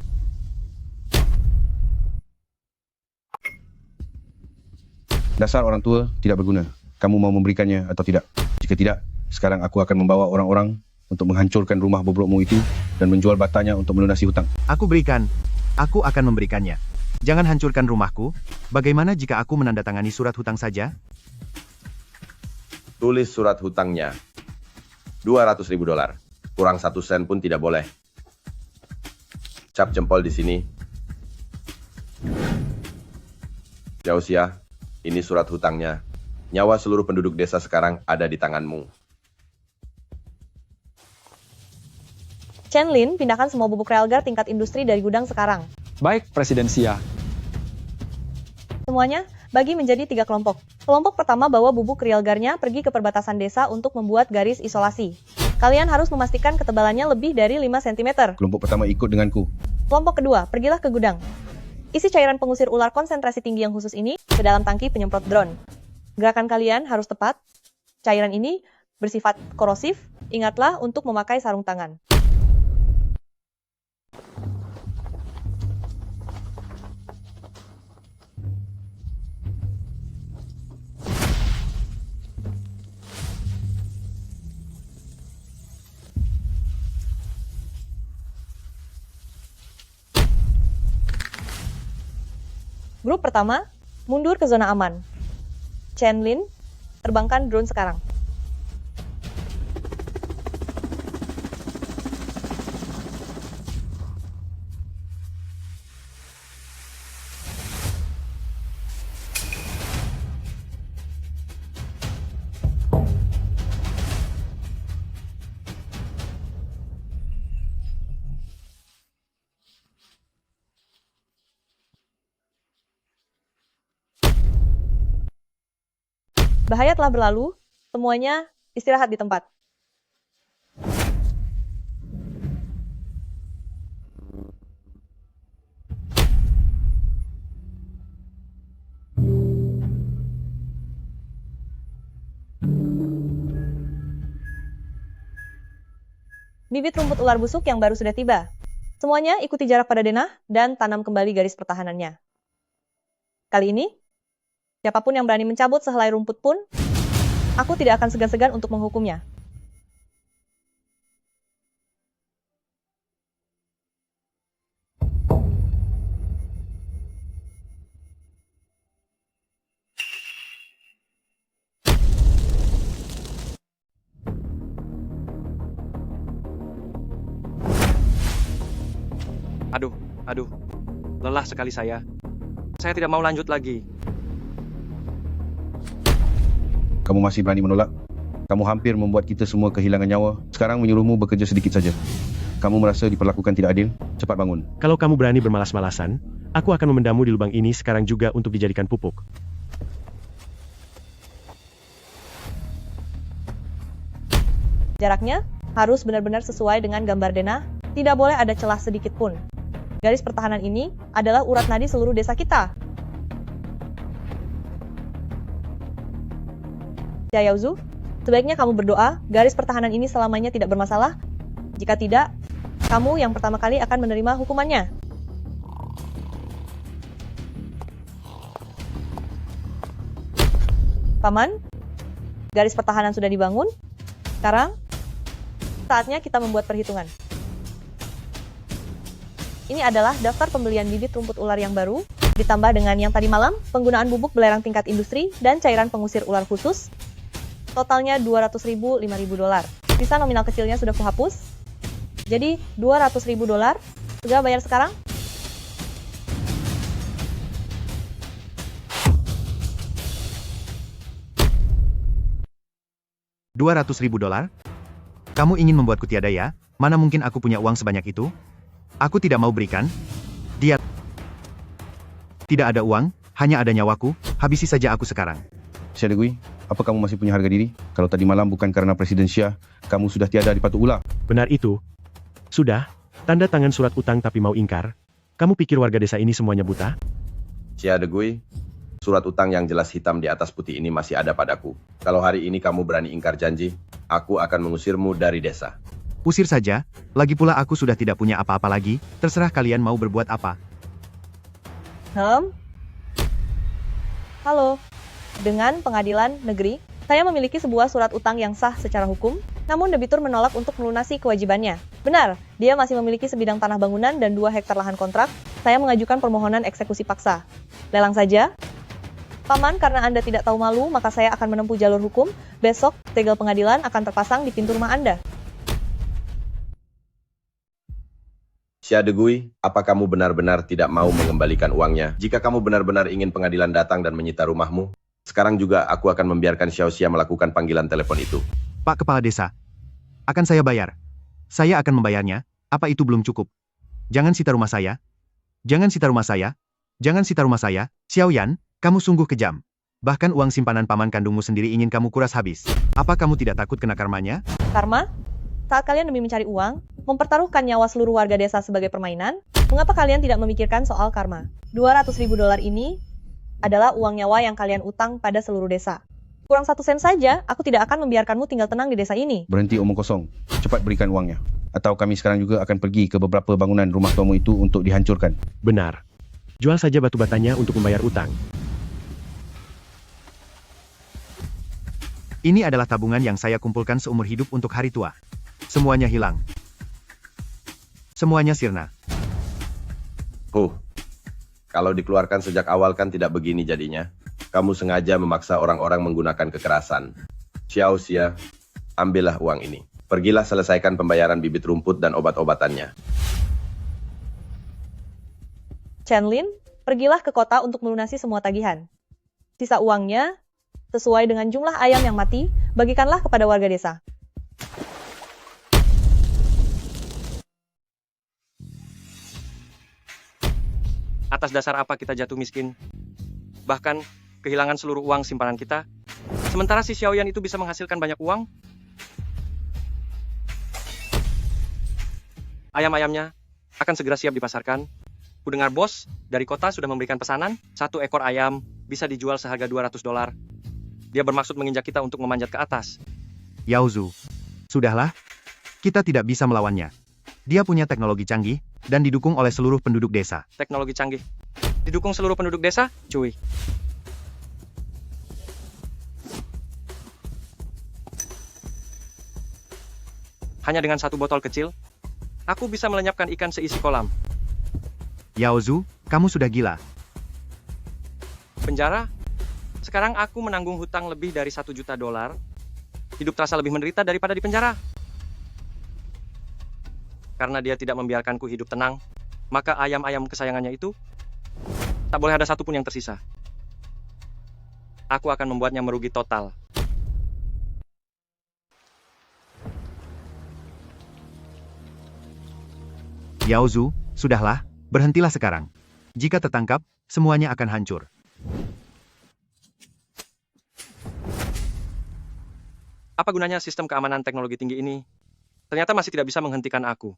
Speaker 4: Dasar orang tua tidak berguna. Kamu mau memberikannya atau tidak? Jika tidak, sekarang aku akan membawa orang-orang untuk menghancurkan rumah bobrokmu itu dan menjual batanya untuk melunasi hutang.
Speaker 1: Aku berikan. Aku akan memberikannya. Jangan hancurkan rumahku. Bagaimana jika aku menandatangani surat hutang saja?
Speaker 8: Tulis surat hutangnya. $200.000. Kurang 1 sen pun tidak boleh. Cap jempol di sini. Xiaoxia, ini surat hutangnya. Nyawa seluruh penduduk desa sekarang ada di tanganmu.
Speaker 3: Chen Lin, pindahkan semua bubuk realgar tingkat industri dari gudang sekarang.
Speaker 6: Baik, Presiden Xia.
Speaker 3: Semuanya bagi menjadi 3 kelompok. Kelompok pertama bawa bubuk realgarnya pergi ke perbatasan desa untuk membuat garis isolasi. Kalian harus memastikan ketebalannya lebih dari 5 cm.
Speaker 4: Kelompok pertama ikut denganku.
Speaker 3: Kelompok kedua, pergilah ke gudang. Isi cairan pengusir ular konsentrasi tinggi yang khusus ini ke dalam tangki penyemprot drone. Gerakan kalian harus tepat. Cairan ini bersifat korosif. Ingatlah untuk memakai sarung tangan. Grup pertama, mundur ke zona aman. Chenlin, terbangkan drone sekarang. Bahaya telah berlalu, semuanya istirahat di tempat. Bibit rumput ular busuk yang baru sudah tiba. Semuanya ikuti jarak pada denah dan tanam kembali garis pertahanannya. Kali ini, siapapun yang berani mencabut sehelai rumput pun, aku tidak akan segan-segan untuk menghukumnya.
Speaker 2: Aduh, lelah sekali saya. Saya tidak mau lanjut lagi.
Speaker 4: Kamu masih berani menolak? Kamu hampir membuat kita semua kehilangan nyawa. Sekarang menyuruhmu bekerja sedikit saja. Kamu merasa diperlakukan tidak adil? Cepat bangun.
Speaker 5: Kalau kamu berani bermalas-malasan, aku akan memendamu di lubang ini sekarang juga untuk dijadikan pupuk.
Speaker 3: Jaraknya harus benar-benar sesuai dengan gambar denah, tidak boleh ada celah sedikit pun. Garis pertahanan ini adalah urat nadi seluruh desa kita. Xiaozu, sebaiknya kamu berdoa garis pertahanan ini selamanya tidak bermasalah. Jika tidak, kamu yang pertama kali akan menerima hukumannya. Paman, garis pertahanan sudah dibangun. Sekarang, saatnya kita membuat perhitungan. Ini adalah daftar pembelian bibit rumput ular yang baru, ditambah dengan yang tadi malam, penggunaan bubuk belerang tingkat industri, dan cairan pengusir ular khusus. Totalnya 200.000, 5.000 dolar. Sisa nominal kecilnya sudah kuhapus. Jadi, 200.000 dolar. Sudah bayar sekarang?
Speaker 1: $200.000? Kamu ingin membuatku tiada ya? Mana mungkin aku punya uang sebanyak itu? Aku tidak mau berikan. Dia tidak ada uang, hanya ada nyawaku. Habisi saja aku sekarang.
Speaker 4: Xiaodegui, apa kamu masih punya harga diri? Kalau tadi malam bukan karena Presiden Xia, kamu sudah tiada di patok ular.
Speaker 5: Benar itu. Sudah, tanda tangan surat utang tapi mau ingkar. Kamu pikir warga desa ini semuanya buta?
Speaker 8: Xiaodegui, surat utang yang jelas hitam di atas putih ini masih ada padaku. Kalau hari ini kamu berani ingkar janji, aku akan mengusirmu dari desa.
Speaker 1: Usir saja, lagi pula aku sudah tidak punya apa-apa lagi, terserah kalian mau berbuat apa.
Speaker 3: Halo. Dengan pengadilan negeri, saya memiliki sebuah surat utang yang sah secara hukum, namun debitur menolak untuk melunasi kewajibannya. Benar, dia masih memiliki sebidang tanah bangunan dan 2 hektar lahan kontrak. Saya mengajukan permohonan eksekusi paksa. Lelang saja. Paman, karena Anda tidak tahu malu, maka saya akan menempuh jalur hukum. Besok, segel pengadilan akan terpasang di pintu rumah Anda.
Speaker 8: Xiaodegui, apa kamu benar-benar tidak mau mengembalikan uangnya? Jika kamu benar-benar ingin pengadilan datang dan menyita rumahmu, sekarang juga aku akan membiarkan Xiao Xia melakukan panggilan telepon itu.
Speaker 1: Pak Kepala Desa, akan saya bayar. Saya akan membayarnya, apa itu belum cukup? Jangan sita rumah saya. Jangan sita rumah saya. Jangan sita rumah saya. Xiao Yan, kamu sungguh kejam. Bahkan uang simpanan paman kandungmu sendiri ingin kamu kuras habis. Apa kamu tidak takut kena karmanya?
Speaker 3: Karma? Saat kalian demi mencari uang, mempertaruhkan nyawa seluruh warga desa sebagai permainan, mengapa kalian tidak memikirkan soal karma? $200.000 ini adalah uang nyawa yang kalian utang pada seluruh desa. Kurang 1 sen saja, aku tidak akan membiarkanmu tinggal tenang di desa ini.
Speaker 4: Berhenti omong kosong. Cepat berikan uangnya. Atau kami sekarang juga akan pergi ke beberapa bangunan rumah tuamu itu untuk dihancurkan.
Speaker 5: Benar. Jual saja batu batanya untuk membayar utang.
Speaker 1: Ini adalah tabungan yang saya kumpulkan seumur hidup untuk hari tua. Semuanya hilang. Semuanya sirna.
Speaker 8: Kalau dikeluarkan sejak awal kan tidak begini jadinya. Kamu sengaja memaksa orang-orang menggunakan kekerasan. Xiao Xia, ambillah uang ini. Pergilah selesaikan pembayaran bibit rumput dan obat-obatannya.
Speaker 3: Chen Lin, pergilah ke kota untuk melunasi semua tagihan. Sisa uangnya, sesuai dengan jumlah ayam yang mati, bagikanlah kepada warga desa.
Speaker 2: Atas dasar apa kita jatuh miskin? Bahkan, kehilangan seluruh uang simpanan kita. Sementara si Xiaoyan itu bisa menghasilkan banyak uang. Ayam-ayamnya akan segera siap dipasarkan. Ku dengar bos dari kota sudah memberikan pesanan, 1 ekor ayam bisa dijual seharga $200. Dia bermaksud menginjak kita untuk memanjat ke atas.
Speaker 1: Yao Zhu, sudahlah. Kita tidak bisa melawannya. Dia punya teknologi canggih, dan didukung oleh seluruh penduduk desa.
Speaker 2: Teknologi canggih. Didukung seluruh penduduk desa, cuy. Hanya dengan 1 botol kecil, aku bisa melenyapkan ikan seisi kolam.
Speaker 1: Yao Zhu, kamu sudah gila.
Speaker 2: Penjara? Sekarang aku menanggung hutang lebih dari $1 juta. Hidup terasa lebih menderita daripada di penjara. Karena dia tidak membiarkanku hidup tenang, maka ayam-ayam kesayangannya itu tak boleh ada satupun yang tersisa. Aku akan membuatnya merugi total.
Speaker 1: Yao Zhu, sudahlah, berhentilah sekarang. Jika tertangkap, semuanya akan hancur.
Speaker 2: Apa gunanya sistem keamanan teknologi tinggi ini? Ternyata masih tidak bisa menghentikan aku.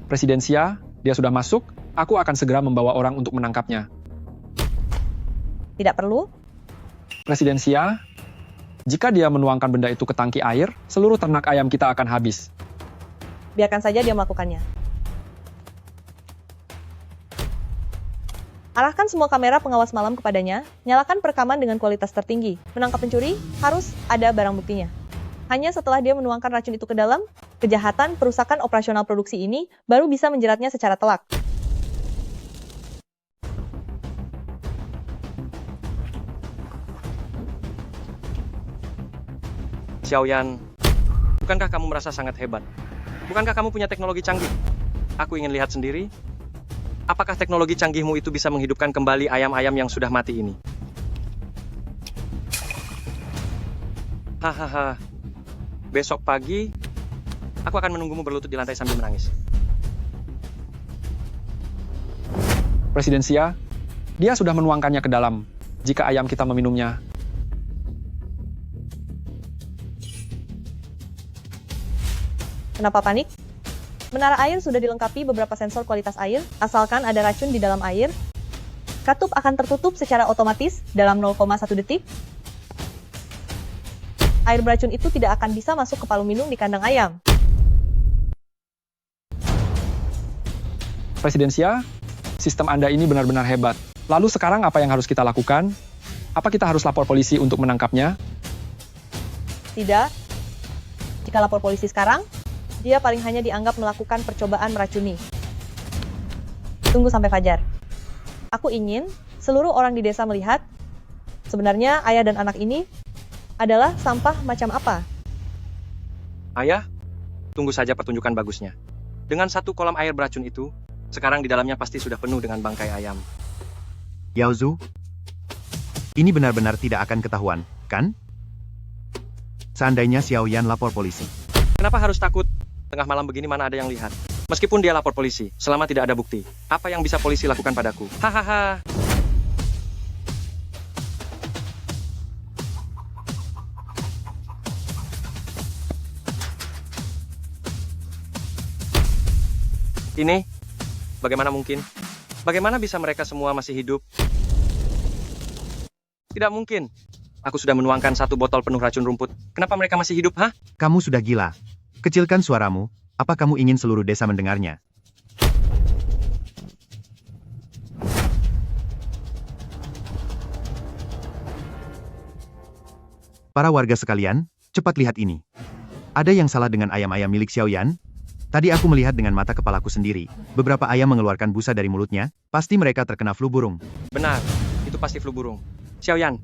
Speaker 6: Presiden Xia, dia sudah masuk, aku akan segera membawa orang untuk menangkapnya.
Speaker 3: Tidak perlu?
Speaker 6: Presiden Xia, jika dia menuangkan benda itu ke tangki air, seluruh ternak ayam kita akan habis.
Speaker 3: Biarkan saja dia melakukannya. Arahkan semua kamera pengawas malam kepadanya, nyalakan perekaman dengan kualitas tertinggi. Menangkap pencuri, harus ada barang buktinya. Hanya setelah dia menuangkan racun itu ke dalam, kejahatan perusakan operasional produksi ini baru bisa menjeratnya secara telak.
Speaker 2: Xiaoyan, bukankah kamu merasa sangat hebat? Bukankah kamu punya teknologi canggih? Aku ingin lihat sendiri. Apakah teknologi canggihmu itu bisa menghidupkan kembali ayam-ayam yang sudah mati ini? Hahaha. Besok pagi, aku akan menunggumu berlutut di lantai sambil menangis.
Speaker 6: Presiden Xia, dia sudah menuangkannya ke dalam. Jika ayam kita meminumnya,
Speaker 3: Kenapa panik? Menara air sudah dilengkapi beberapa sensor kualitas air, asalkan ada racun di dalam air. Katup akan tertutup secara otomatis dalam 0,1 detik. Air beracun itu tidak akan bisa masuk ke palung minum di kandang ayam.
Speaker 6: Presiden Xia, sistem Anda ini benar-benar hebat. Lalu sekarang apa yang harus kita lakukan? Apa kita harus lapor polisi untuk menangkapnya?
Speaker 3: Tidak. Jika lapor polisi sekarang, dia paling hanya dianggap melakukan percobaan meracuni. Tunggu sampai fajar. Aku ingin seluruh orang di desa melihat, sebenarnya ayah dan anak ini adalah sampah macam apa.
Speaker 2: Ayah, tunggu saja pertunjukan bagusnya. Dengan 1 kolam air beracun itu, sekarang di dalamnya pasti sudah penuh dengan bangkai ayam.
Speaker 1: Yao Zhu, ini benar-benar tidak akan ketahuan, kan? Seandainya Xiaoyan lapor polisi.
Speaker 2: Kenapa harus takut? Tengah malam begini mana ada yang lihat? Meskipun dia lapor polisi, selama tidak ada bukti, apa yang bisa polisi lakukan padaku? Hahaha. Ini, bagaimana mungkin? Bagaimana bisa mereka semua masih hidup? Tidak mungkin. Aku sudah menuangkan 1 botol penuh racun rumput. Kenapa mereka masih hidup, hah?
Speaker 1: Kamu sudah gila. Kecilkan suaramu, apa kamu ingin seluruh desa mendengarnya? Para warga sekalian, Cepat lihat ini. Ada yang salah dengan ayam-ayam milik Xiaoyan? Tadi aku melihat dengan mata kepalaku sendiri. Beberapa ayam mengeluarkan busa dari mulutnya. Pasti mereka terkena flu burung.
Speaker 2: Benar, itu pasti flu burung. Xiaoyan,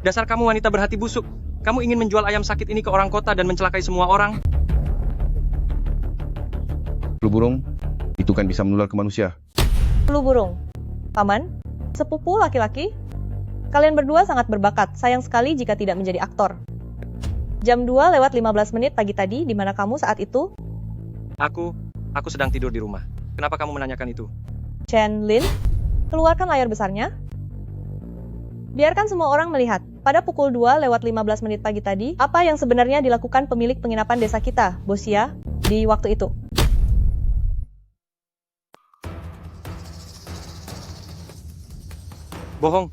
Speaker 2: dasar kamu wanita berhati busuk. Kamu ingin menjual ayam sakit ini ke orang kota dan mencelakai semua orang?
Speaker 4: Flu burung, itu kan bisa menular ke manusia.
Speaker 3: Flu burung. Paman, sepupu laki-laki? Kalian berdua sangat berbakat. Sayang sekali jika tidak menjadi aktor. Jam 2:15 pagi tadi, di mana kamu saat itu?
Speaker 2: Aku sedang tidur di rumah. Kenapa kamu menanyakan itu?
Speaker 3: Chen Lin, keluarkan layar besarnya. Biarkan semua orang melihat. Pada pukul 2:15 pagi tadi, apa yang sebenarnya dilakukan pemilik penginapan desa kita, Bosia, di waktu itu.
Speaker 2: Bohong.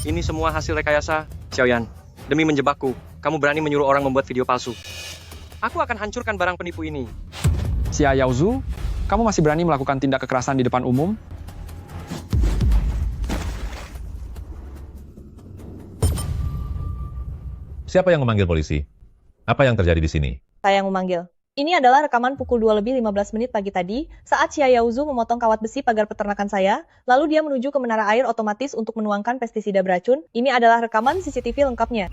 Speaker 2: Ini semua hasil rekayasa, Xiaoyan. Demi menjebakku, kamu berani menyuruh orang membuat video palsu. Aku akan hancurkan barang penipu ini.
Speaker 6: Xia Yaozu, kamu masih berani melakukan tindak kekerasan di depan umum?
Speaker 11: Siapa yang memanggil polisi? Apa yang terjadi di sini?
Speaker 3: Saya yang memanggil. Ini adalah rekaman pukul 2:15 pagi tadi, saat Xia Yaozu memotong kawat besi pagar peternakan saya, lalu dia menuju ke menara air otomatis untuk menuangkan pestisida beracun. Ini adalah rekaman CCTV lengkapnya.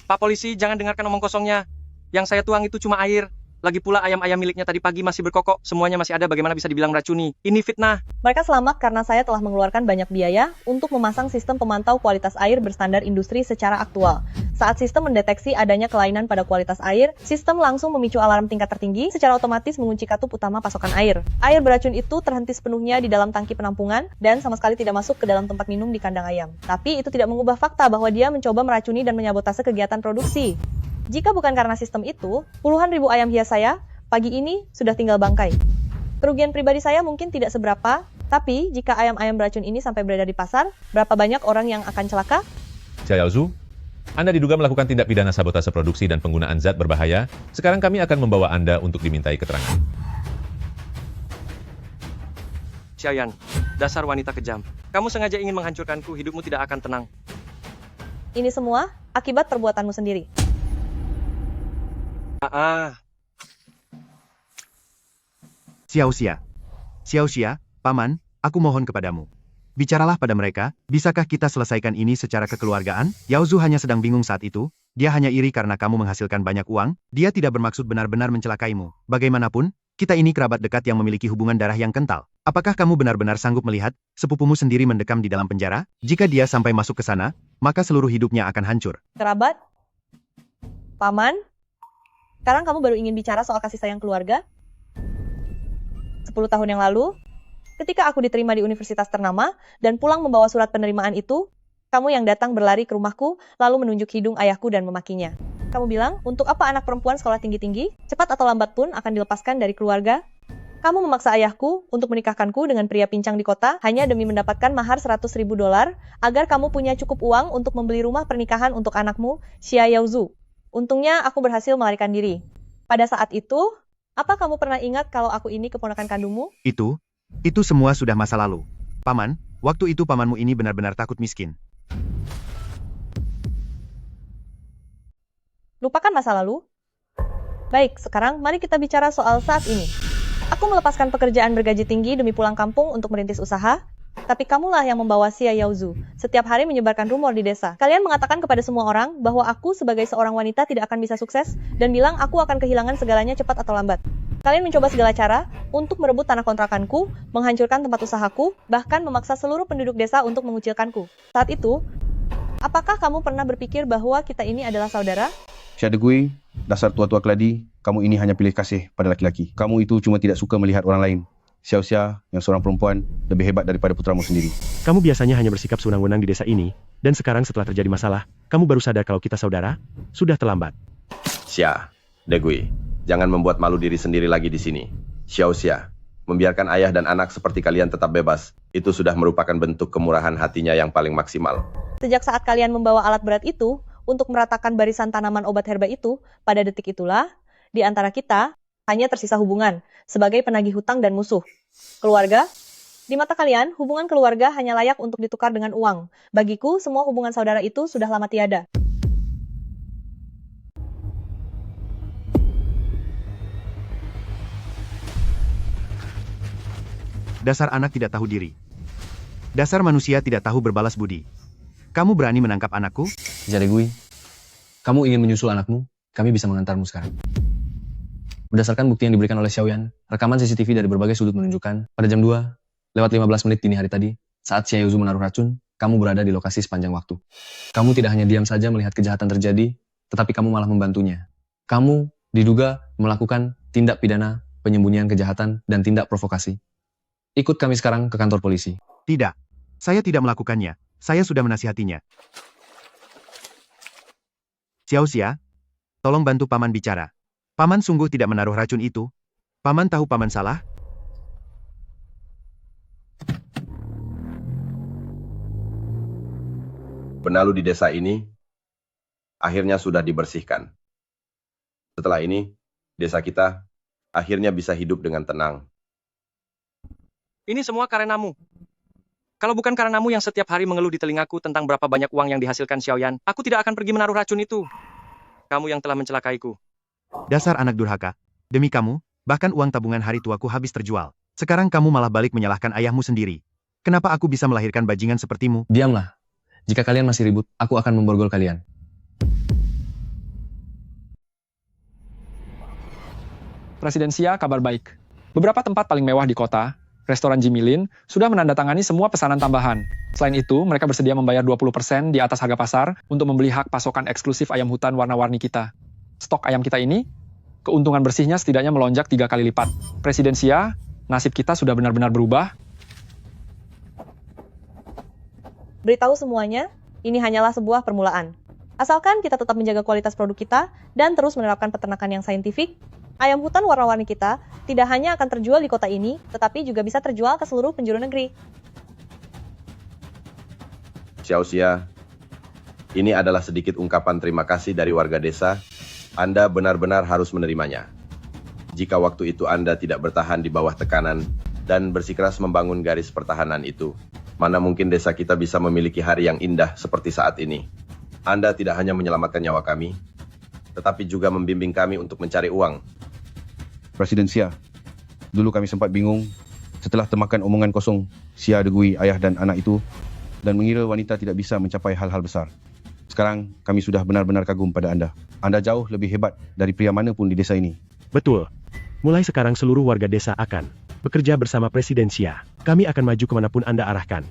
Speaker 2: Pak polisi, jangan dengarkan omong kosongnya. Yang saya tuang itu cuma air. Lagi pula ayam-ayam miliknya tadi pagi masih berkokok, semuanya masih ada, bagaimana bisa dibilang racuni? Ini fitnah.
Speaker 3: Mereka selamat karena saya telah mengeluarkan banyak biaya untuk memasang sistem pemantau kualitas air berstandar industri secara aktual. Saat sistem mendeteksi adanya kelainan pada kualitas air, sistem langsung memicu alarm tingkat tertinggi, secara otomatis mengunci katup utama pasokan air. Air beracun itu terhenti sepenuhnya di dalam tangki penampungan dan sama sekali tidak masuk ke dalam tempat minum di kandang ayam. Tapi itu tidak mengubah fakta bahwa dia mencoba meracuni dan menyabotase kegiatan produksi. Jika bukan karena sistem itu, puluhan ribu ayam hias saya, pagi ini, sudah tinggal bangkai. Kerugian pribadi saya mungkin tidak seberapa, tapi jika ayam-ayam beracun ini sampai beredar di pasar, berapa banyak orang yang akan celaka?
Speaker 11: Xia Yaozu, Anda diduga melakukan tindak pidana sabotase produksi dan penggunaan zat berbahaya. Sekarang kami akan membawa Anda untuk dimintai keterangan.
Speaker 2: Xiaoyan, dasar wanita kejam. Kamu sengaja ingin menghancurkanku, hidupmu tidak akan tenang.
Speaker 3: Ini semua akibat perbuatanmu sendiri.
Speaker 1: Xiaoxia, Paman, aku mohon kepadamu. Bicaralah pada mereka, bisakah kita selesaikan ini secara kekeluargaan? Yaozu hanya sedang bingung saat itu, dia hanya iri karena kamu menghasilkan banyak uang, dia tidak bermaksud benar-benar mencelakaimu. Bagaimanapun, kita ini kerabat dekat yang memiliki hubungan darah yang kental. Apakah kamu benar-benar sanggup melihat sepupumu sendiri mendekam di dalam penjara? Jika dia sampai masuk ke sana, maka seluruh hidupnya akan hancur.
Speaker 3: Kerabat? Paman? Sekarang kamu baru ingin bicara soal kasih sayang keluarga? 10 tahun yang lalu, ketika aku diterima di universitas ternama dan pulang membawa surat penerimaan itu, kamu yang datang berlari ke rumahku lalu menunjuk hidung ayahku dan memakinya. Kamu bilang, untuk apa anak perempuan sekolah tinggi-tinggi, cepat atau lambat pun akan dilepaskan dari keluarga? Kamu memaksa ayahku untuk menikahkanku dengan pria pincang di kota hanya demi mendapatkan mahar $100.000 agar kamu punya cukup uang untuk membeli rumah pernikahan untuk anakmu, Xia Yaozu. Untungnya aku berhasil melarikan diri. Pada saat itu, apa kamu pernah ingat kalau aku ini keponakan kandungmu?
Speaker 1: Itu semua sudah masa lalu. Paman, waktu itu pamanmu ini benar-benar takut miskin.
Speaker 3: Lupakan masa lalu. Baik, sekarang mari kita bicara soal saat ini. Aku melepaskan pekerjaan bergaji tinggi demi pulang kampung untuk merintis usaha, tapi kamulah yang membawa Xia Yaozu. Setiap hari menyebarkan rumor di desa. Kalian mengatakan kepada semua orang bahwa aku sebagai seorang wanita tidak akan bisa sukses dan bilang aku akan kehilangan segalanya cepat atau lambat. Kalian mencoba segala cara untuk merebut tanah kontrakanku, menghancurkan tempat usahaku, bahkan memaksa seluruh penduduk desa untuk mengucilkanku. Saat itu, apakah kamu pernah berpikir bahwa kita ini adalah saudara?
Speaker 4: Syadegui, dasar tua-tua keladi, kamu ini hanya pilih kasih pada laki-laki. Kamu itu cuma tidak suka melihat orang lain. Xiaoxia, yang seorang perempuan, lebih hebat daripada putramu sendiri.
Speaker 5: Kamu biasanya hanya bersikap sewenang-wenang di desa ini, dan sekarang setelah terjadi masalah, kamu baru sadar kalau kita saudara? Sudah terlambat.
Speaker 8: Xia, Degui, jangan membuat malu diri sendiri lagi di sini. Xiaoxia, membiarkan ayah dan anak seperti kalian tetap bebas, itu sudah merupakan bentuk kemurahan hatinya yang paling maksimal.
Speaker 3: Sejak saat kalian membawa alat berat itu, untuk meratakan barisan tanaman obat herba itu, pada detik itulah, di antara kita, hanya tersisa hubungan, sebagai penagih hutang dan musuh. Keluarga? Di mata kalian, hubungan keluarga hanya layak untuk ditukar dengan uang. Bagiku, semua hubungan saudara itu sudah lama tiada.
Speaker 1: Dasar anak tidak tahu diri. Dasar manusia tidak tahu berbalas budi. Kamu berani menangkap anakku?
Speaker 14: Jadegui, kamu ingin menyusul anakmu, kami bisa mengantarmu sekarang. Berdasarkan bukti yang diberikan oleh Xiaoyan, rekaman CCTV dari berbagai sudut menunjukkan pada jam 2:15 dini hari tadi, saat Xia Yuzu menaruh racun, kamu berada di lokasi sepanjang waktu. Kamu tidak hanya diam saja melihat kejahatan terjadi, tetapi kamu malah membantunya. Kamu diduga melakukan tindak pidana, penyembunyian kejahatan, dan tindak provokasi. Ikut kami sekarang ke kantor polisi.
Speaker 1: Tidak. Saya tidak melakukannya. Saya sudah menasihatinya. Xiao Xia, tolong bantu Paman bicara. Paman sungguh tidak menaruh racun itu. Paman tahu Paman salah?
Speaker 8: Benalu di desa ini akhirnya sudah dibersihkan. Setelah ini, desa kita akhirnya bisa hidup dengan tenang.
Speaker 2: Ini semua karenamu. Kalau bukan karenamu yang setiap hari mengeluh di telingaku tentang berapa banyak uang yang dihasilkan Xiaoyan, aku tidak akan pergi menaruh racun itu. Kamu yang telah mencelakaiku.
Speaker 1: Dasar anak durhaka. Demi kamu, bahkan uang tabungan hari tuaku habis terjual. Sekarang kamu malah balik menyalahkan ayahmu sendiri. Kenapa aku bisa melahirkan bajingan sepertimu?
Speaker 14: Diamlah. Jika kalian masih ribut, aku akan memborgol kalian.
Speaker 6: Presiden Xia, kabar baik. Beberapa tempat paling mewah di kota, restoran Jimmy Lin, sudah menandatangani semua pesanan tambahan. Selain itu, mereka bersedia membayar 20% di atas harga pasar untuk membeli hak pasokan eksklusif ayam hutan warna-warni kita. Stok ayam kita ini, keuntungan bersihnya setidaknya melonjak 3 kali lipat. Presiden Xia, nasib kita sudah benar-benar berubah.
Speaker 3: Beritahu semuanya, ini hanyalah sebuah permulaan. Asalkan kita tetap menjaga kualitas produk kita dan terus menerapkan peternakan yang saintifik, ayam hutan warna-warni kita tidak hanya akan terjual di kota ini, tetapi juga bisa terjual ke seluruh penjuru negeri.
Speaker 8: Xiao Xia, ini adalah sedikit ungkapan terima kasih dari warga desa. Anda benar-benar harus menerimanya. Jika waktu itu Anda tidak bertahan di bawah tekanan dan bersikeras membangun garis pertahanan itu, mana mungkin desa kita bisa memiliki hari yang indah seperti saat ini. Anda tidak hanya menyelamatkan nyawa kami, tetapi juga membimbing kami untuk mencari uang.
Speaker 4: Presiden Xia, dulu kami sempat bingung setelah termakan omongan kosong Xia Degui ayah dan anak itu dan mengira wanita tidak bisa mencapai hal-hal besar. Sekarang kami sudah benar-benar kagum pada Anda. Anda jauh lebih hebat dari pria manapun di desa ini.
Speaker 5: Betul. Mulai sekarang seluruh warga desa akan bekerja bersama Presiden Xia. Kami akan maju kemanapun Anda arahkan.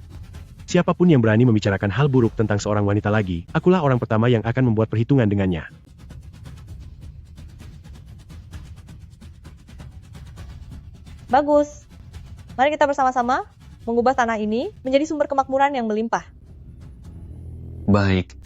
Speaker 5: Siapapun yang berani membicarakan hal buruk tentang seorang wanita lagi, akulah orang pertama yang akan membuat perhitungan dengannya.
Speaker 3: Bagus. Mari kita bersama-sama mengubah tanah ini menjadi sumber kemakmuran yang melimpah.
Speaker 14: Baik.